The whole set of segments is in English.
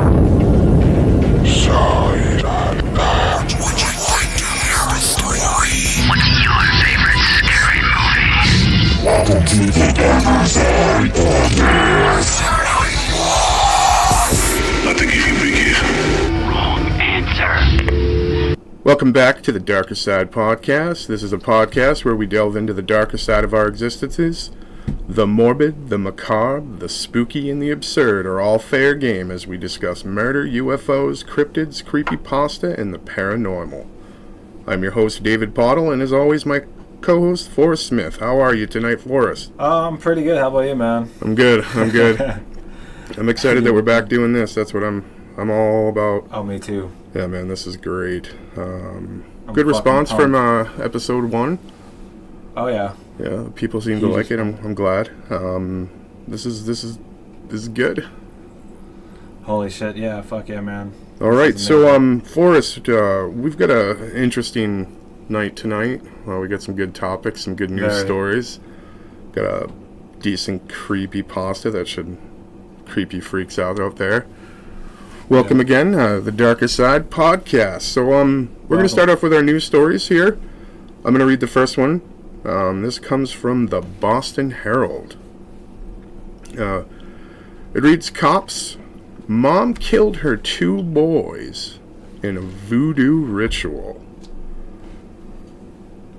Welcome to the Darkercide Podcast. Let the game begin. Wrong answer. Welcome back to the Darkercide Podcast. This is a podcast where we delve into the darker side of our existences. The morbid, the macabre, the spooky, and the absurd are all fair game as we discuss murder, UFOs, cryptids, creepypasta, and the paranormal. I'm your host, David Pottle, and as always, my co-host, Forrest Smith. How are you tonight, Forrest? I'm pretty good. How about you, man? I'm good. I'm excited that we're back doing this. That's what I'm all about. Oh, me too. Yeah, man, this is great. Good response from episode 1. Oh yeah. Yeah, people seem to like it. I'm glad. This is good. Holy shit! Yeah, fuck yeah, man. All right, so Forrest, we've got a interesting night tonight. We got some good topics, some good news stories. Got a decent creepy pasta that should creepy freaks out there. Welcome again, the Darkercide Podcast. So we're going to start off with our news stories here. I'm going to read the first one. This comes from the Boston Herald. It reads, Cops, mom killed her 2 boys in a voodoo ritual.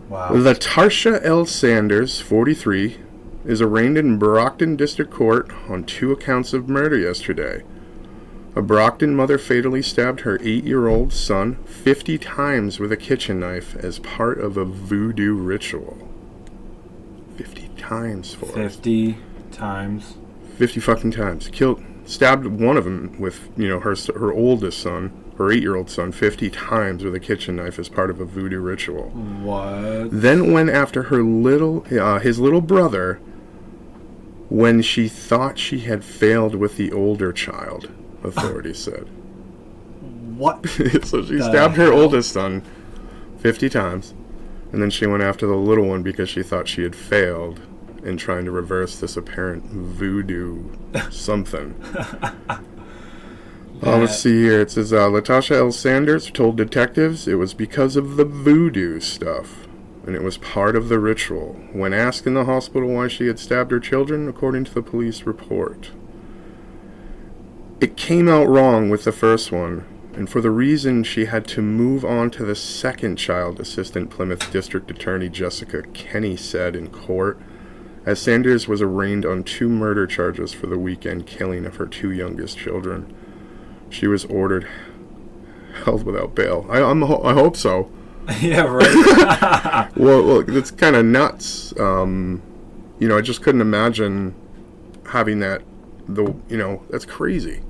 Wow. Latarsha L. Sanders, 43, is arraigned in Brockton District Court on 2 accounts of murder yesterday. A Brockton mother fatally stabbed her 8-year-old son 50 times with a kitchen knife as part of a voodoo ritual. 50 times for 50 times. 50 fucking times. Stabbed one of them with, her oldest son, her 8-year-old son, 50 times with a kitchen knife as part of a voodoo ritual. What? Then went after his little brother when she thought she had failed with the older child, authorities said. What? So she stabbed her oldest son 50 times, and then she went after the little one because she thought she had failed in trying to reverse this apparent voodoo something. Let's see here. It says, Latasha L. Sanders told detectives it was because of the voodoo stuff, and it was part of the ritual. When asked in the hospital why she had stabbed her children, according to the police report, it came out wrong with the first one, and for the reason she had to move on to the second child, Assistant Plymouth District Attorney Jessica Kenny said in court, as Sanders was arraigned on 2 murder charges for the weekend killing of her 2 youngest children. She was ordered held without bail. I hope so. Yeah, right. Well, it's kind of nuts. I just couldn't imagine having that. That's crazy.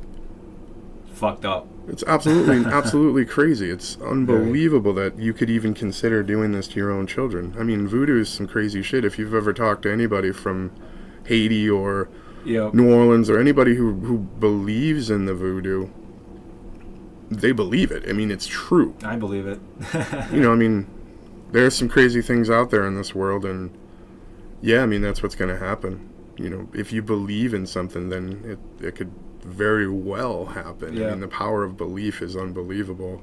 Fucked up. It's absolutely crazy. It's unbelievable that you could even consider doing this to your own children. I mean, voodoo is some crazy shit. If you've ever talked to anybody from Haiti or New Orleans or anybody who believes in the voodoo, they believe it. I mean, it's true. I believe it. There's some crazy things out there in this world, and that's what's going to happen. If you believe in something, then it could very well happen. Yeah. I mean, the power of belief is unbelievable,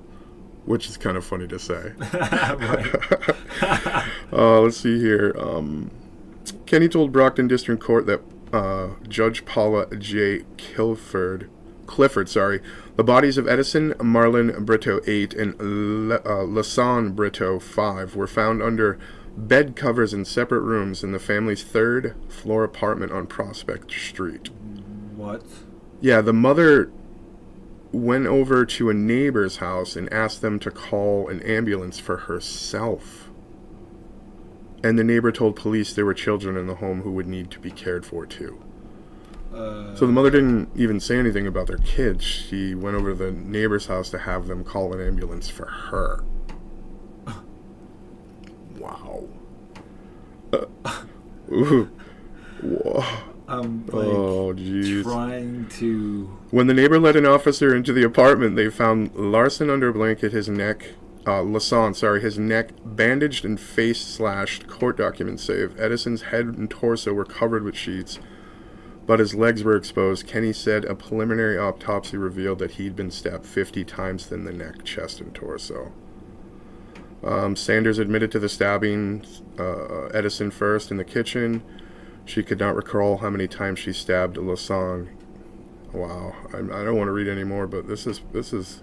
which is kind of funny to say. Let's see here. Kenny told Brockton District Court that Judge Paula J. Clifford, the bodies of Edison Marlon Brito 8 and Lasan Brito 5 were found under bed covers in separate rooms in the family's 3rd floor apartment on Prospect Street. What? Yeah, the mother went over to a neighbor's house and asked them to call an ambulance for herself. And the neighbor told police there were children in the home who would need to be cared for too. So the mother didn't even say anything about their kids. She went over to the neighbor's house to have them call an ambulance for her. Wow. Ooh. Whoa. I'm trying to... When the neighbor led an officer into the apartment, they found Larson under a blanket, his neck bandaged and face slashed, court documents say. Edison's head and torso were covered with sheets. but his legs were exposed. Kenny said a preliminary autopsy revealed that he'd been stabbed 50 times in the neck, chest, and torso. Sanders admitted to the stabbing Edison first in the kitchen. She could not recall how many times she stabbed Lasong. Wow, I don't want to read any more, but this is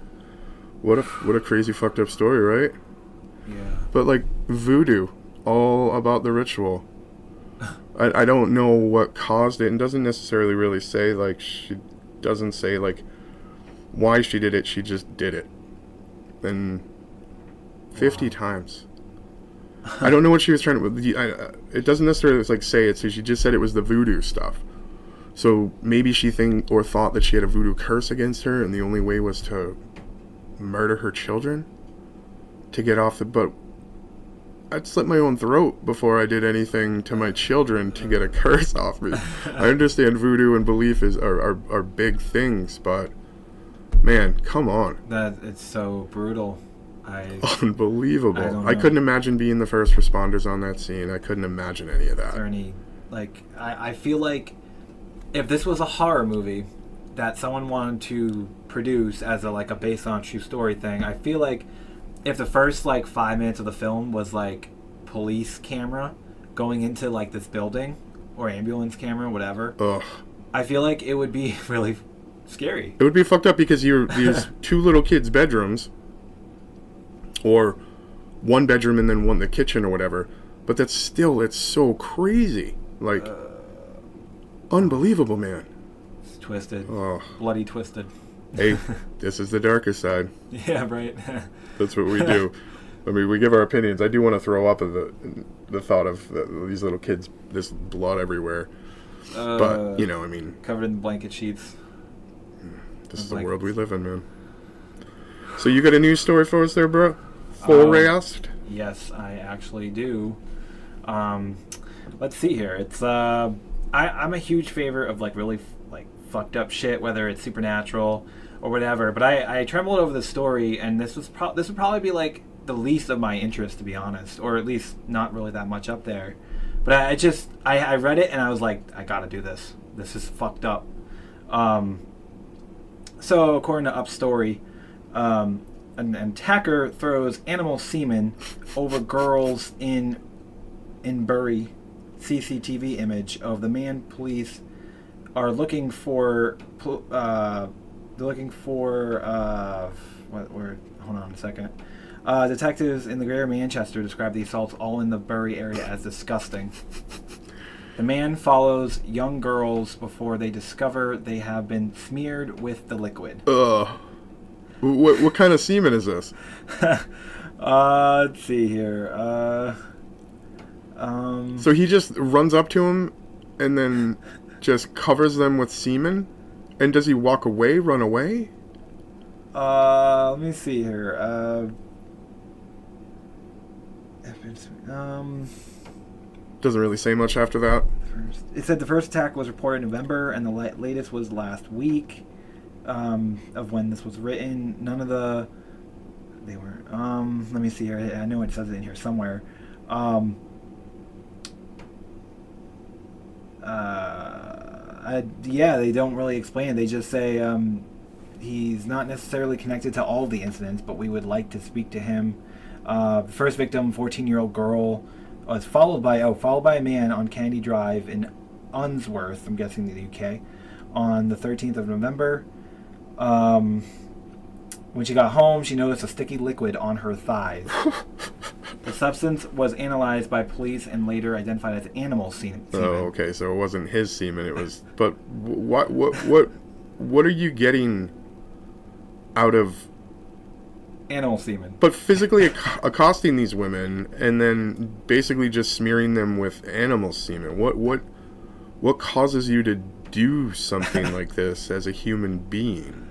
what a crazy fucked up story, right? Yeah. But like voodoo, all about the ritual. I don't know what caused it, and doesn't necessarily really say, like, she doesn't say like why she did it. She just did it, and 50 times. I don't know what she was trying to. It doesn't necessarily like say it. So she just said it was the voodoo stuff. So maybe she thought that she had a voodoo curse against her, and the only way was to murder her children to get off the. But I'd slit my own throat before I did anything to my children to get a curse off me. I understand voodoo and belief are big things, but man, come on. That it's so brutal. Unbelievable. I couldn't imagine being the first responders on that scene. I couldn't imagine any of that. Is there any, like, I feel like if this was a horror movie that someone wanted to produce as a based on true story thing, I feel like if the first 5 minutes of the film was like police camera going into like this building or ambulance camera, whatever, I feel like it would be really scary. It would be fucked up because these two little kids' bedrooms, or one bedroom and then the kitchen or whatever, but that's still, it's so crazy. Like, unbelievable, man. It's twisted. Bloody twisted. Hey, this is the darker side. Yeah, right. That's what we do. I mean, we give our opinions. I do want to throw up at the thought of these little kids, this blood everywhere. But, I mean... Covered in blanket sheets. This is the world we live in, man. So you got a news story for us there, bro? Forrest? Yes, I actually do. Let's see here. It's I'm a huge favor of really fucked up shit, whether it's supernatural or whatever. But I trembled over the story, and this would probably be the least of my interest, to be honest, or at least not really that much up there. But I read it and I was like, I gotta do this. This is fucked up. So according to Up Story, an attacker throws animal semen over girls in Bury. CCTV image of the man police are looking for. They're looking for. What word? Hold on a second. Detectives in the Greater Manchester describe the assaults all in the Bury area as disgusting. The man follows young girls before they discover they have been smeared with the liquid. What kind of semen is this? Let's see here. So he just runs up to him and then just covers them with semen? And does he walk away, run away? Let me see here. Doesn't really say much after that. It said the first attack was reported in November, and the latest was last week of when this was written. None of the... They weren't... let me see here. I know it says it in here somewhere. Yeah, they don't really explain it. They just say he's not necessarily connected to all the incidents, but we would like to speak to him. First victim, 14-year-old girl, was followed by a man on Kennedy Drive in Unsworth, I'm guessing the UK, on the 13th of November. When she got home, she noticed a sticky liquid on her thighs. The substance was analyzed by police and later identified as animal semen. Oh, okay. So it wasn't his semen. It was. But what are you getting out of animal semen? But physically accosting these women and then basically just smearing them with animal semen. What causes you to do something like this as a human being?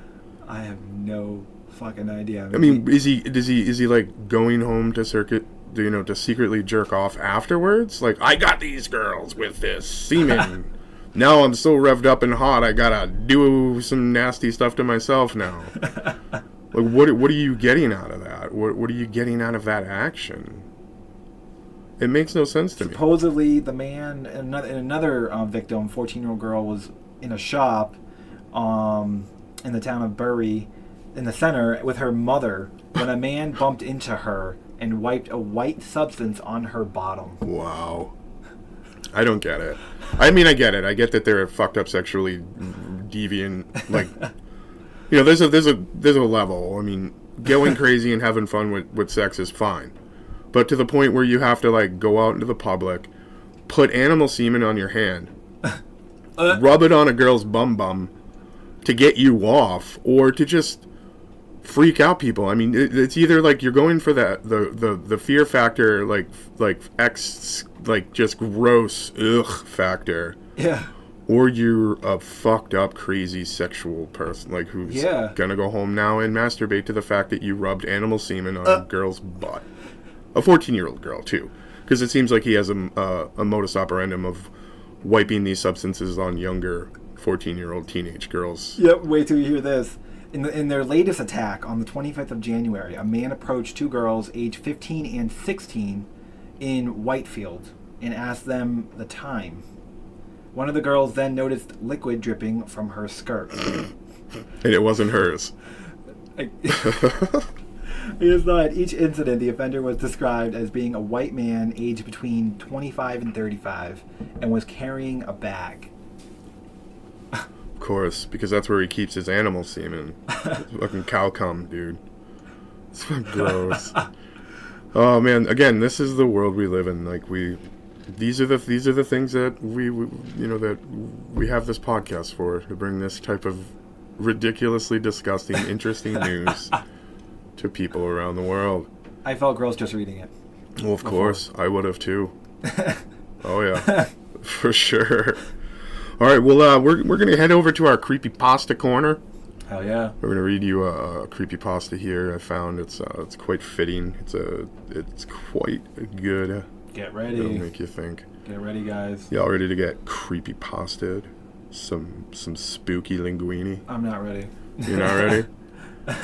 I have no fucking idea. I mean, is he like going home to to secretly jerk off afterwards? Like, I got these girls with this semen. Now I'm so revved up and hot, I gotta do some nasty stuff to myself now. Like, what are you getting out of that? What are you getting out of that action? It makes no sense to me. Supposedly, the man, another victim, 14-year-old girl, was in a shop in the town of Bury in the center with her mother when a man bumped into her and wiped a white substance on her bottom. Wow. I don't get it. I mean, I get it. I get that they're fucked up sexually deviant. Like, you know, there's a level. I mean, going crazy and having fun with sex is fine. But to the point where you have to, like, go out into the public, put animal semen on your hand, rub it on a girl's bum to get you off, or to just freak out people. I mean, it's either like you're going for the fear factor, like just gross factor, Yeah. or you're a fucked up crazy sexual person, like who's gonna go home now and masturbate to the fact that you rubbed animal semen on a girl's butt, a 14-year-old girl too, because it seems like he has a modus operandum of wiping these substances on younger 14-year-old teenage girls. Yep. Wait till you hear this. In their latest attack on the 25th of January, a man approached two girls aged 15 and 16 in Whitefield and asked them the time. One of the girls then noticed liquid dripping from her skirt. And it wasn't hers. At each incident, the offender was described as being a white man aged between 25 and 35 and was carrying a bag. Of course, because that's where he keeps his animal semen. Fucking cow cum, dude. It's fucking gross. Oh man, again, this is the world we live in. Like these are the things that we have this podcast for, to bring this type of ridiculously disgusting, interesting news to people around the world. I felt gross just reading it. Well, of course, I would have too. Oh yeah, for sure. All right, well, we're gonna head over to our creepypasta corner. Hell yeah! We're gonna read you a creepypasta here. I found it's quite fitting. It's quite good. Get ready. It'll make you think. Get ready, guys. Y'all ready to get creepypasted? Some spooky linguine. I'm not ready. You're not ready?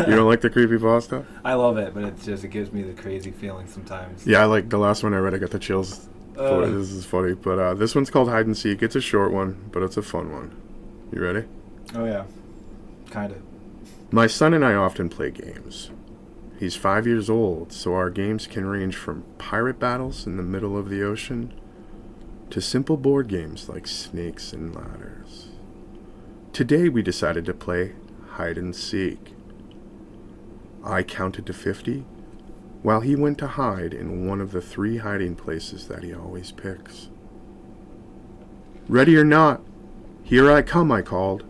You don't like the creepypasta? I love it, but it gives me the crazy feeling sometimes. Yeah, I like the last one I read. I got the chills. This is funny, but this one's called Hide and Seek. It's a short one, but it's a fun one. You ready? Oh yeah, kind of. My son and I often play games. He's 5 years old, so our games can range from pirate battles in the middle of the ocean to simple board games like snakes and ladders. Today we decided to play Hide and Seek. I counted to 50, while he went to hide in one of the 3 hiding places that he always picks. Ready or not, here I come, I called,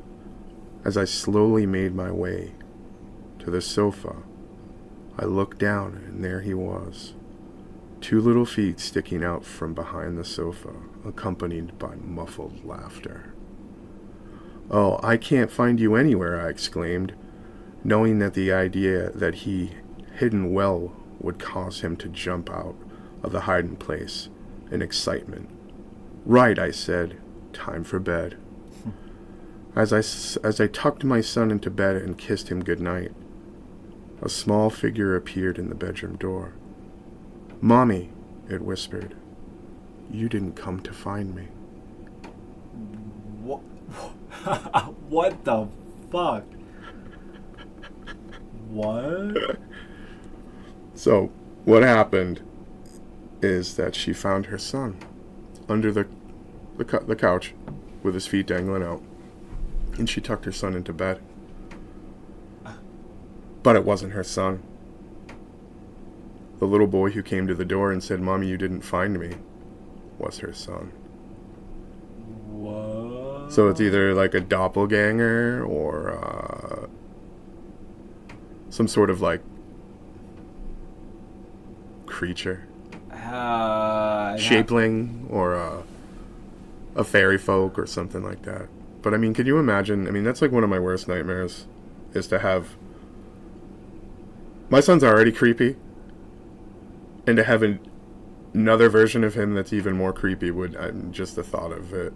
as I slowly made my way to the sofa. I looked down, and there he was, 2 little feet sticking out from behind the sofa, accompanied by muffled laughter. "Oh, I can't find you anywhere," I exclaimed, knowing that the idea that he hidden well would cause him to jump out of the hiding place in excitement. "Right," I said, "time for bed." As I tucked my son into bed and kissed him goodnight, a small figure appeared in the bedroom door. "Mommy," it whispered, "you didn't come to find me." What? What the fuck? What? So, what happened is that she found her son under the couch with his feet dangling out, and she tucked her son into bed. But it wasn't her son. The little boy who came to the door and said, "Mommy, you didn't find me," was her son. What? So it's either like a doppelganger or some sort of like creature, shapeling, or a fairy folk or something like that. But I mean, could you imagine? I mean, that's like one of my worst nightmares, is to have my son's already creepy, and to have another version of him that's even more creepy just the thought of it.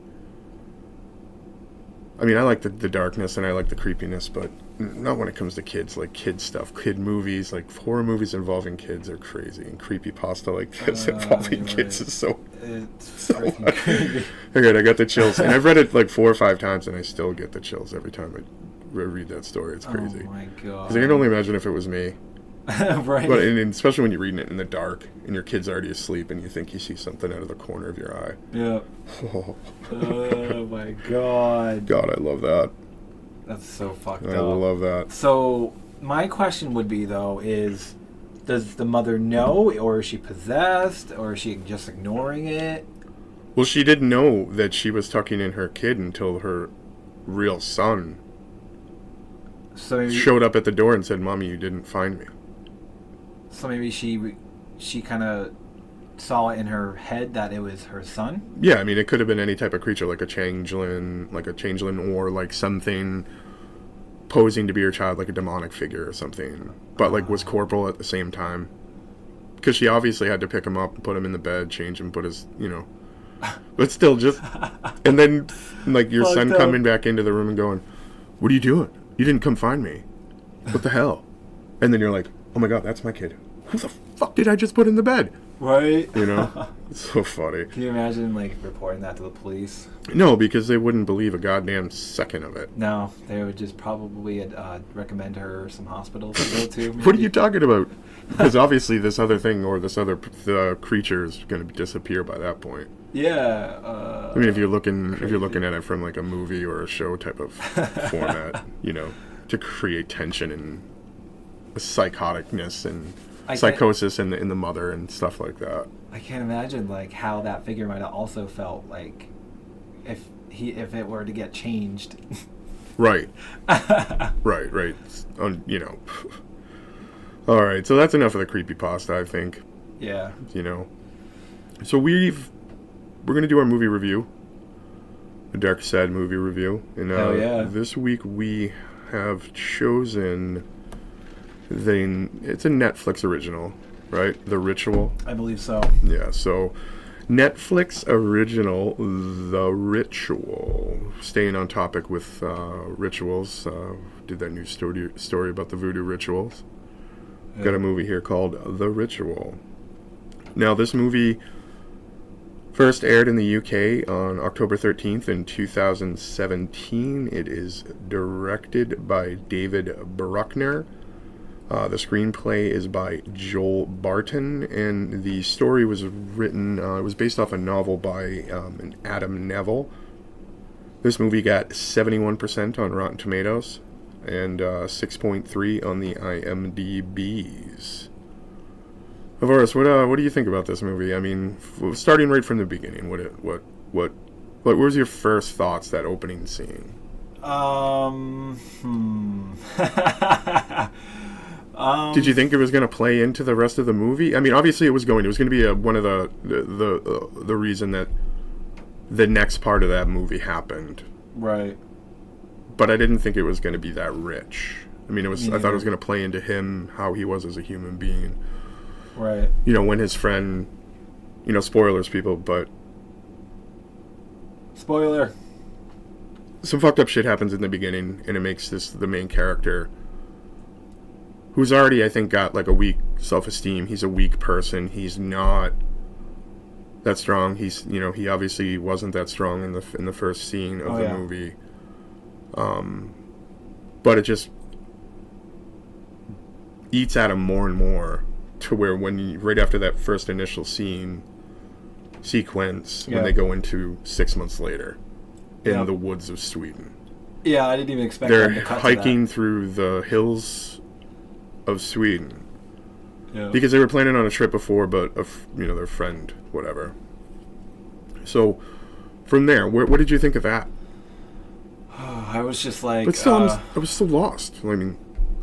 I mean, I like the darkness and I like the creepiness, but not when it comes to kids, like kid stuff, kid movies, like horror movies involving kids are crazy, and creepypasta like this involving kids is so It's freaking creepy. Okay, I got the chills. And I've read it like 4 or 5 times, and I still get the chills every time I read that story. It's crazy. Oh my god. Because I can only imagine if it was me. Right. But and especially when you're reading it in the dark, and your kid's already asleep, and you think you see something out of the corner of your eye. Yeah. Oh my god. God, I love that. That's so fucked I up. love that. So, my question would be, though, is... Does the mother know, or is she possessed, or is she just ignoring it? Well, she didn't know that she was tucking in her kid until her real son showed up at the door and said, "Mommy, you didn't find me." So maybe she kind of saw it in her head that it was her son? Yeah, I mean, it could have been any type of creature, like a changeling, or like something posing to be her child, like a demonic figure or something, but like was corporal at the same time, because she obviously had to pick him up and put him in the bed, change him, put his, but still just, and then like your son coming back into the room and going, "What are you doing? You didn't come find me. What the hell?" And then you're like, "Oh my god, that's my kid. Who the fuck did I just put in the bed?" Right. It's so funny. Can you imagine like reporting that to the police? No, because they wouldn't believe a goddamn second of it. No, they would just probably recommend her some hospitals to go to. What are you talking about? Because obviously this other thing or this other creature is going to disappear by that point. Yeah. I mean, if you're looking at it from like a movie or a show type of format, to create tension and psychoticness and psychosis in the mother and stuff like that. I can't imagine like how that figure might have also felt like if it were to get changed. Right. right. All right, so that's enough of the creepypasta, I think. Yeah. So we're gonna do our movie review, the Darkercide movie review, and this week we have chosen it's a Netflix original, right? The Ritual. I believe so. Yeah, so Netflix original, The Ritual. Staying on topic with rituals, did that new story about the voodoo rituals. Yeah. Got a movie here called The Ritual. Now, this movie first aired in the UK on October 13th in 2017. It is directed by David Bruckner. The screenplay is by Joel Barton, and the story was written, it was based off a novel by Adam Neville. This movie got 71% on Rotten Tomatoes and 6.3 on the IMDb's. Horace, what do you think about this movie? I mean, starting right from the beginning, what was your first thoughts, that opening scene? Did you think it was going to play into the rest of the movie? I mean, obviously it was going to be one of the reason that the next part of that movie happened. Right. But I didn't think it was going to be that rich. I mean, I thought it was going to play into him, how he was as a human being. Right. When his friend, spoilers, people, but spoiler. Some fucked up shit happens in the beginning, and it makes the main character, who's already, I think, got like a weak self-esteem. He's a weak person. He's not that strong. He's, he obviously wasn't that strong in the first scene of the movie. But it just eats at him more and more, to where right after that first initial sequence, when they go into 6 months later in the woods of Sweden. Yeah, I didn't even expect them to cut hiking to that. through the hills of Sweden. Yeah. Because they were planning on a trip before, but their friend, whatever. So from there, what did you think of that? I was just like, but still, I was so lost. I mean,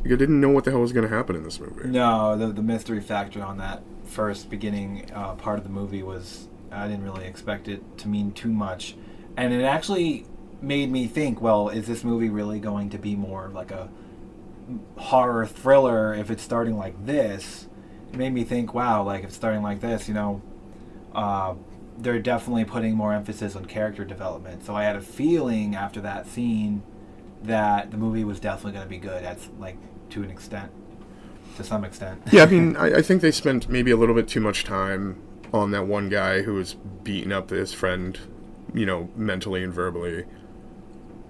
I didn't know what the hell was going to happen in this movie. No, the mystery factor on that first beginning part of the movie was, I didn't really expect it to mean too much, and it actually made me think, well, is this movie really going to be more like a horror thriller if it's starting like this? It made me think, wow, like if it's starting like this, they're definitely putting more emphasis on character development. So I had a feeling after that scene that the movie was definitely going to be good. That's like to some extent. Yeah, I mean, I think they spent maybe a little bit too much time on that one guy who was beating up his friend, mentally and verbally.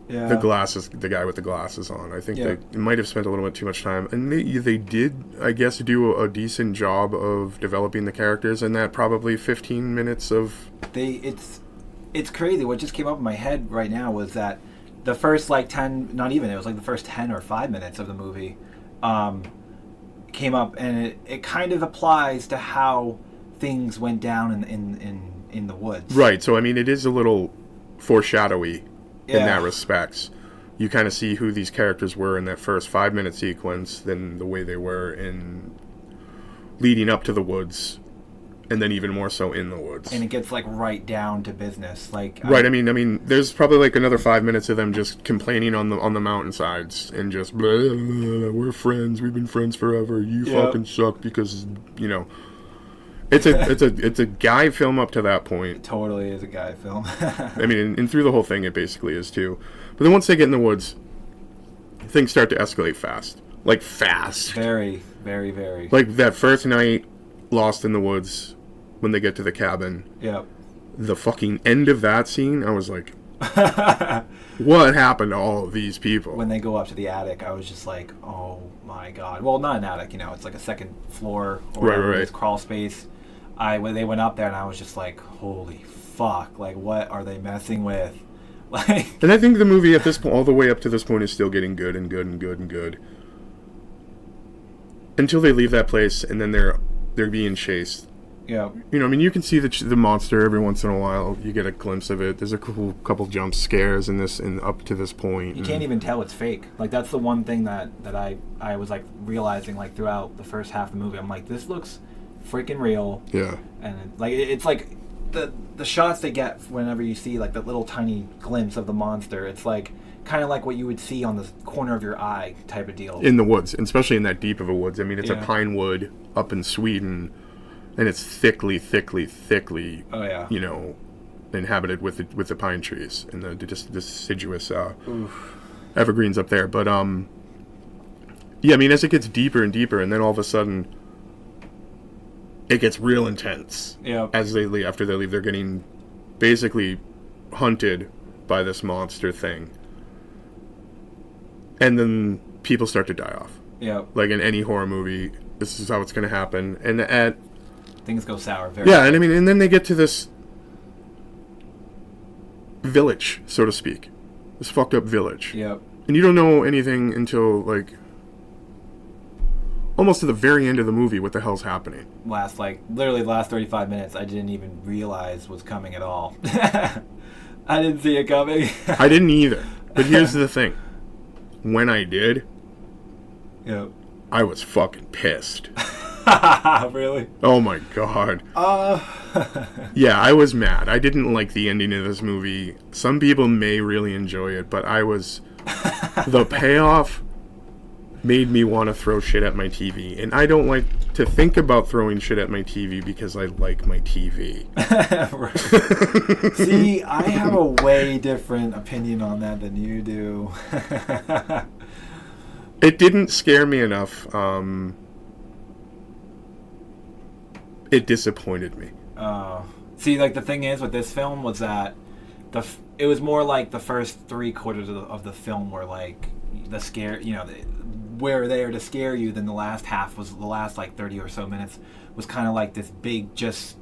Yeah. The guy with the glasses on. I think they might have spent a little bit too much time, and they did, I guess, do a decent job of developing the characters in that probably 15 minutes of. It's crazy. What just came up in my head right now was that the first 10, not even, it was the first 10 or 5 minutes of the movie, came up, and it kind of applies to how things went down in the woods. Right. So I mean, it is a little foreshadowy. In that respects, you kind of see who these characters were in that first 5-minute sequence, then the way they were in leading up to the woods, and then even more so in the woods. And it gets right down to business, right. I mean, there's probably another 5 minutes of them just complaining on the mountainsides and just blah, blah, blah, we're friends, we've been friends forever. You fucking suck because It's a guy film up to that point. It totally is a guy film. I mean, and through the whole thing, it basically is too. But then once they get in the woods, things start to escalate fast. Fast. Very, very, very. That first night, lost in the woods, when they get to the cabin. Yep. The fucking end of that scene, I was like, what happened to all of these people? When they go up to the attic, I was just like, oh my god. Well, not an attic, it's a second floor or whatever it is, crawl space. When they went up there, and I was just like, holy fuck, what are they messing with? And I think the movie at this point, all the way up to this point, is still getting good and good and good and good. Until they leave that place, and then they're being chased. Yeah. You can see the monster every once in a while. You get a glimpse of it. There's a couple jump scares in this, and up to this point. You can't even tell it's fake. That's the one thing that I was realizing throughout the first half of the movie. I'm like, this looks freaking real. Yeah. And it's the shots they get whenever you see the little tiny glimpse of the monster. It's kind of like what you would see on the corner of your eye type of deal. In the woods, especially in that deep of a woods. I mean, it's a pine wood up in Sweden, and it's thickly, oh yeah, inhabited with the pine trees and the deciduous evergreens up there. But yeah, I mean, as it gets deeper and deeper, and then all of a sudden, it gets real intense. Yeah. As they leave, after they leave, they're getting basically hunted by this monster thing, and then people start to die off. Yeah. In any horror movie, this is how it's going to happen, and things go sour very and I mean, and then they get to this village, so to speak, this fucked up village. Yep. And you don't know anything until almost to the very end of the movie what the hell's happening. Literally the last 35 minutes, I didn't even realize was coming at all. I didn't see it coming. I didn't either. But here's the thing. When I did, yep, I was fucking pissed. Really? Oh my god. Yeah, I was mad. I didn't like the ending of this movie. Some people may really enjoy it, but the payoff made me want to throw shit at my TV. And I don't like to think about throwing shit at my TV because I like my TV. See, I have a way different opinion on that than you do. It didn't scare me enough. It disappointed me. See, the thing is with this film was that it was more the first 3/4 of the film were the scare, were there to scare you. Then the last half was the last 30 or so minutes was kind of this big, just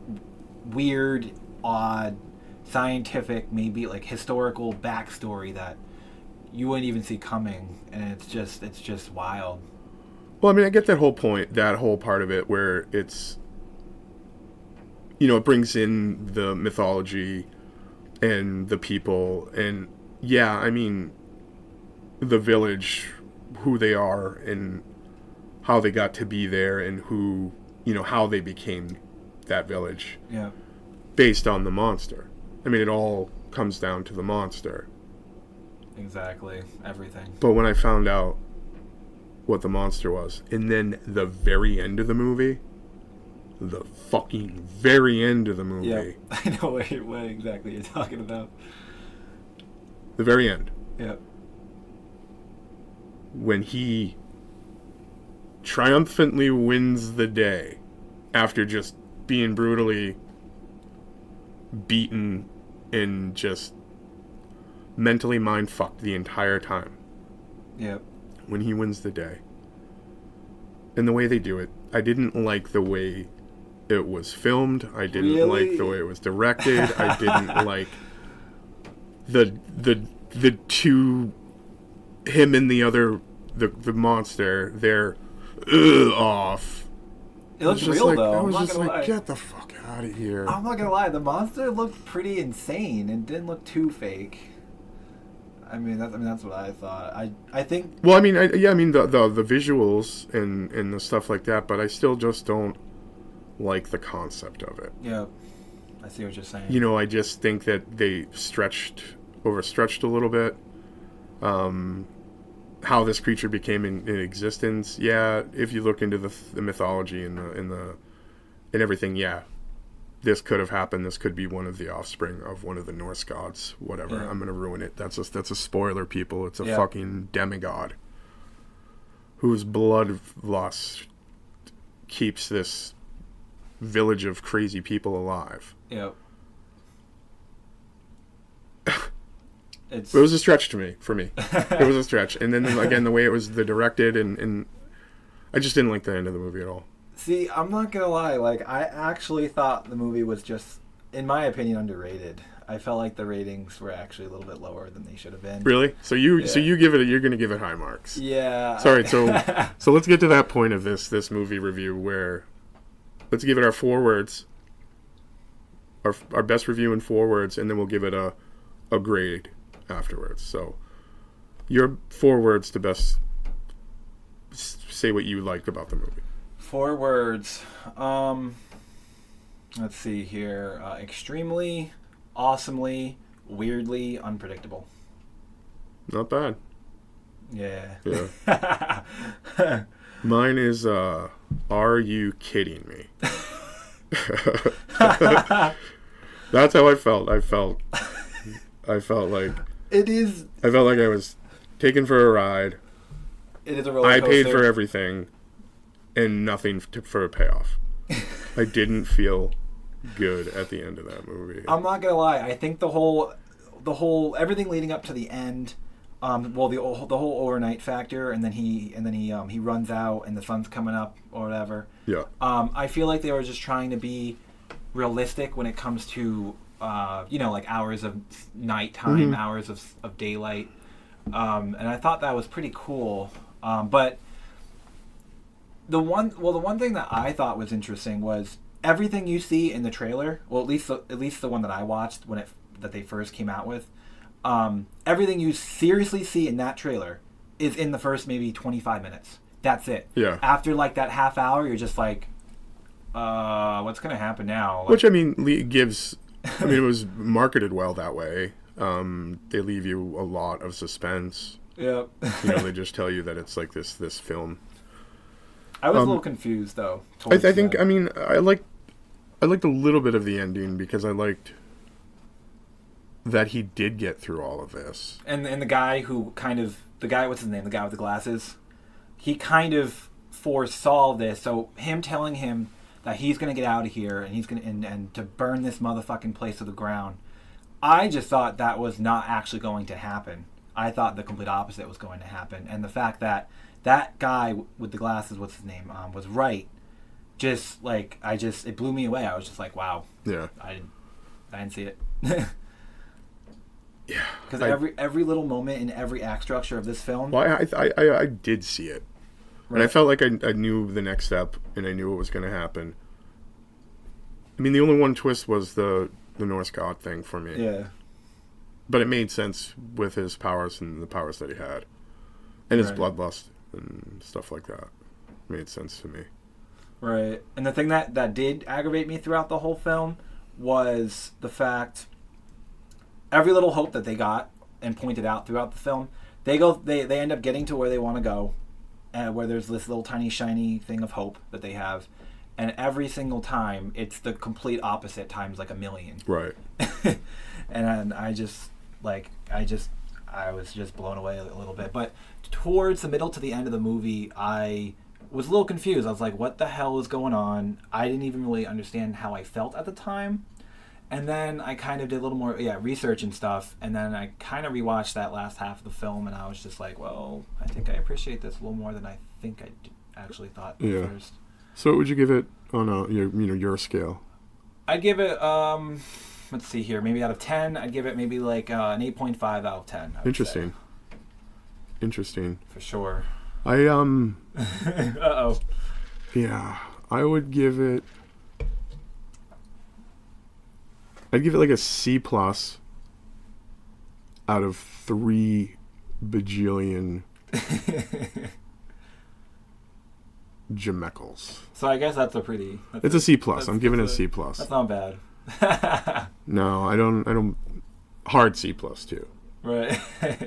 weird, odd, scientific, maybe historical backstory that you wouldn't even see coming, and it's just wild. Well, I mean, I get that whole point, that whole part of it where it's, it brings in the mythology and the people, and yeah, I mean, the village, who they are and how they got to be there, and who, how they became that village. Yeah. Based on the monster. I mean, it all comes down to the monster. Exactly. Everything. But when I found out what the monster was, and then the very end of the movie, the fucking very end of the movie. Yeah, I know what exactly you're talking about. The very end. Yep. When he triumphantly wins the day after just being brutally beaten and just mentally mind-fucked the entire time. Yep. When he wins the day. And the way they do it, I didn't like the way it was filmed. I didn't Really? like the way it was directed. I didn't like the two, him and the other, the monster, they're off. It looked just real like, though. I I'm was not just gonna like, lie. get the fuck out of here. I'm not gonna lie. The monster looked pretty insane and didn't look too fake. I mean, that's what I thought. I think. Well, I mean, the visuals and the stuff like that, but I still just don't like the concept of it. Yeah, I see what you're saying. You know, I just think that they overstretched a little bit. How this creature became in existence, yeah. If you look into the mythology and everything, yeah, this could have happened. This could be one of the offspring of one of the Norse gods. Whatever. Yeah. I'm gonna ruin it. That's a spoiler, people. It's a Yeah. fucking demigod whose bloodlust keeps this village of crazy people alive. Yep. It was a stretch for me. It was a stretch. And then again, the way it was directed and I just didn't like the end of the movie at all. See, I'm not gonna lie. Like, I actually thought the movie was just, in my opinion, underrated. I felt like the ratings were actually a little bit lower than they should have been. Really? So you're gonna give it high marks. Yeah. Sorry. So let's get to that point of this movie review where let's give it our 4 words, our best review in 4 words, and then we'll give it a grade afterwards. So your 4 words to best say what you liked about the movie. 4 words. Let's see here. Extremely, awesomely, weirdly, unpredictable. Not bad. Yeah. Yeah. Mine is are you kidding me? That's how I felt. I felt like It is. I was taken for a ride. It is a roller I coaster. paid for everything and nothing for a payoff. I didn't feel good at the end of that movie. I'm not gonna lie. I think the whole everything leading up to the end, well, the whole overnight factor, and then he runs out and the sun's coming up or whatever. Yeah. I feel like they were just trying to be realistic when it comes to like hours of nighttime, hours of daylight, and I thought that was pretty cool. But the one thing that I thought was interesting was everything you see in the trailer. Well, at least the one that I watched that they first came out with. Everything you seriously see in that trailer is in the first maybe 25 minutes. That's it. Yeah. After like that half hour, you're just like, what's gonna happen now? Like, Which I mean gives. I mean, it was marketed well that way. They leave you a lot of suspense. yeah. They just tell you that it's like this film. I was a little confused though. I think. I mean, I liked a little bit of the ending because I liked that he did get through all of this. And the guy what's his name? The guy with the glasses. He kind of foresaw this. So him telling him that he's gonna get out of here and he's gonna and to burn this motherfucking place to the ground. I just thought that was not actually going to happen. I thought the complete opposite was going to happen, and the fact that that guy with the glasses, what's his name, was right. Just like it blew me away. I was just like, wow. Yeah. I didn't see it. Yeah. Because every little moment in every act structure of this film. Well, I did see it. Right. And I felt like I knew the next step, and I knew what was going to happen. I mean, the only one twist was the Norse god thing for me. Yeah. But it made sense with his powers and the powers that he had. And his Right. bloodlust and stuff like that. Made sense to me. Right. And the thing that did aggravate me throughout the whole film was the fact every little hope that they got and pointed out throughout the film, they end up getting to where they want to go, where there's this little tiny shiny thing of hope that they have, and every single time it's the complete opposite times like a million. Right. And I was just blown away a little bit. But towards the middle to the end of the movie, I was a little confused. I was like, what the hell is going on? I didn't even really understand how I felt at the time. And then I kind of did a little more research and stuff, and then I kind of rewatched that last half of the film, and I was just like, well, I think I appreciate this a little more than I think I actually thought at first. So what would you give it on your scale? I'd give it, let's see here, maybe out of 10, I'd give it maybe like an 8.5 out of 10. Interesting. For sure. Uh-oh. Yeah, I would give it... I'd give it like a C+ out of 3 bajillion Jameckles. So I guess that's a pretty... It's a C+. I'm giving it a C+. That's not bad. No, I don't... Hard C+ too. Right.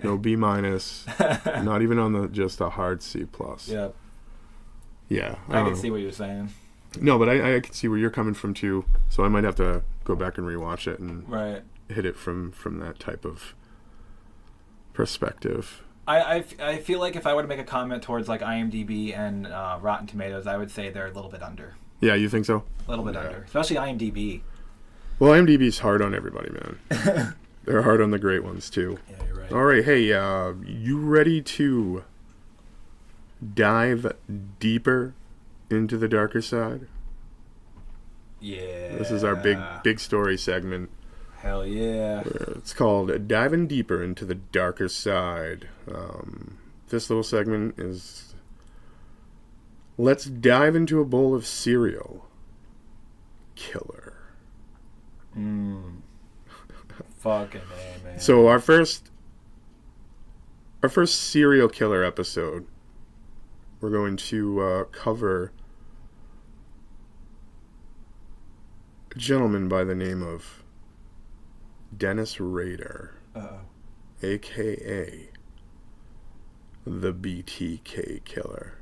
No B-. Not even on just a hard C+. Yeah. Yeah. I can see what you're saying. No, but I can see where you're coming from too. So I might have to go back and rewatch it and hit it from that type of perspective. I feel like if I were to make a comment towards like IMDb and Rotten Tomatoes, I would say they're a little bit under. Yeah, you think so? A little bit under, especially IMDb. Well, IMDb's hard on everybody, man. They're hard on the great ones too. Yeah, you're right. All right, hey, you ready to dive deeper into the darker side? Yeah. This is our big story segment. Hell yeah. It's called Diving Deeper into the Darker Side. This little segment is... Let's dive into a bowl of cereal. Killer. Fucking A, man. So our first serial killer episode, we're going to cover a gentleman by the name of Dennis Rader, a.k.a. the BTK killer.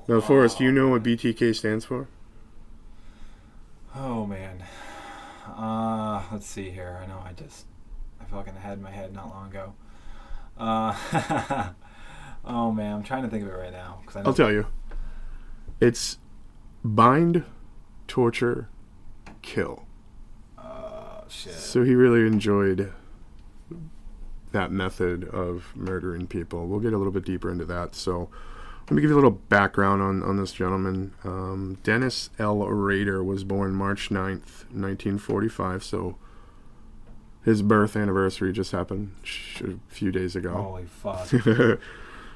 Now, Forrest, do you know what BTK stands for? Oh, man. Let's see here. I know I fucking had in my head not long ago. Oh, man. I'm trying to think of it right now. I'll tell you. It's bind, torture, kill. Shit. So he really enjoyed that method of murdering people. We'll get a little bit deeper into that. So let me give you a little background on this gentleman. Dennis L. Rader was born March 9th, 1945. So his birth anniversary just happened a few days ago. Holy fuck.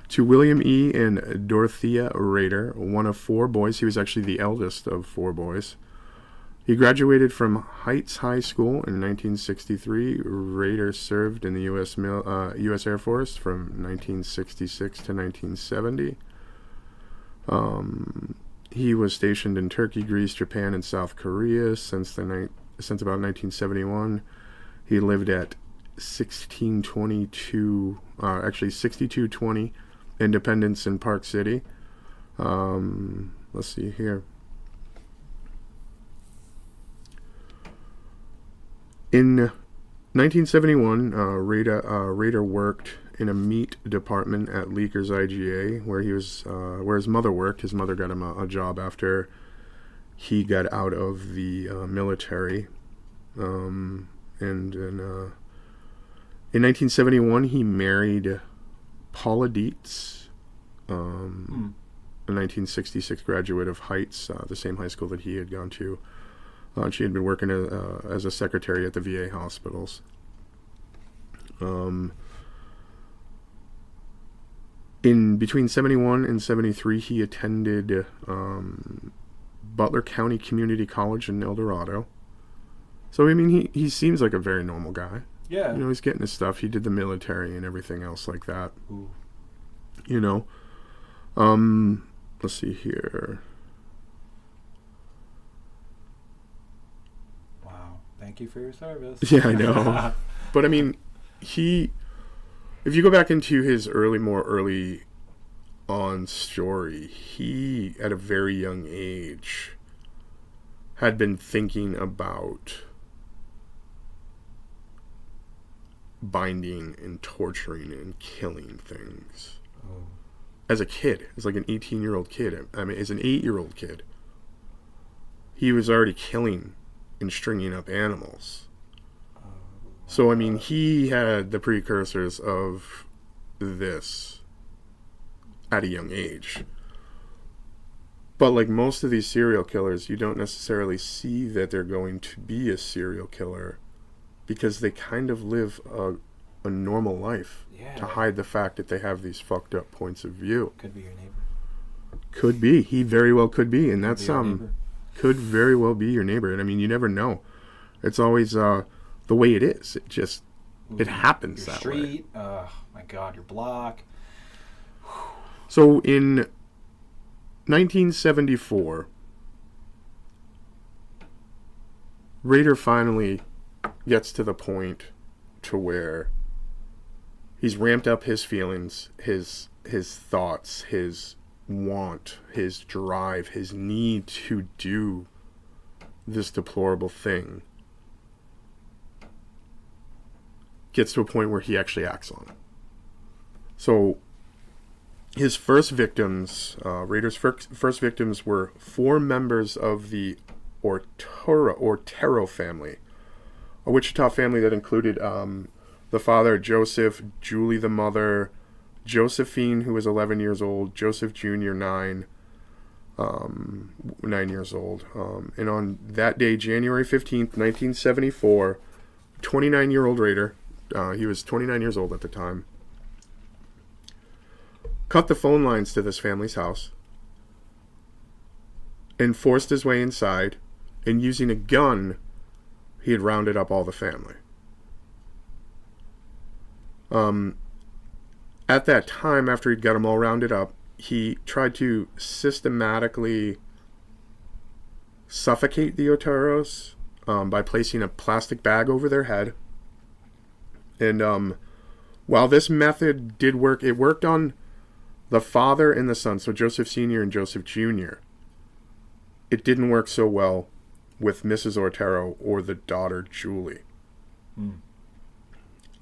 To William E. and Dorothea Rader, one of 4 boys. He was actually the eldest of 4 boys. He graduated from Heights High School in 1963. Rader served in the U.S. Air Force from 1966 to 1970. He was stationed in Turkey, Greece, Japan, and South Korea since about 1971. He lived at 6220 Independence in Park City. Let's see here. In 1971, Rader worked in a meat department at Leaker's IGA, where his mother worked. His mother got him a job after he got out of the military. And in 1971, he married Paula Dietz, a 1966 graduate of Heights, the same high school that he had gone to. She had been working as a secretary at the VA hospitals. In between 71 and 73, he attended Butler County Community College in El Dorado. So, I mean, he seems like a very normal guy. Yeah. You know, he's getting his stuff. He did the military and everything else like that. Ooh. You know. Let's see here. Thank you for your service. Yeah, I know. But I mean, if you go back into his more early on story, he, at a very young age, had been thinking about binding and torturing and killing things. Oh. As a kid, as like an 18-year-old kid. I mean, as an 8-year-old kid, he was already killing and stringing up animals. So, I mean, he had the precursors of this at a young age. But like most of these serial killers, you don't necessarily see that they're going to be a serial killer because they kind of live a normal life to hide the fact that they have these fucked up points of view. Could be your neighbor. Could be. He very well could be. And that's could very well be your neighbor. And I mean, you never know. It's always the way it is. It just, it happens Your that street, way. my God, your block. So in 1974, Rader finally gets to the point to where he's ramped up his feelings, his thoughts, his want, his drive, his need to do this deplorable thing. Gets to a point where he actually acts on it. So his first victims, Rader's first victims were 4 members of the Otero family, a Wichita family that included the father, Joseph, Julie, the mother, Josephine, who was 11 years old, Joseph Jr., 9 years old. And on that day, January 15th, 1974, 29-year-old Rader, he was 29 years old at the time, cut the phone lines to this family's house and forced his way inside, and using a gun, he had rounded up all the family. At that time, after he'd got them all rounded up, he tried to systematically suffocate the Oteros by placing a plastic bag over their head. And while this method did work, it worked on the father and the son, so Joseph Sr. and Joseph Jr. It didn't work so well with Mrs. Otero or the daughter Julie.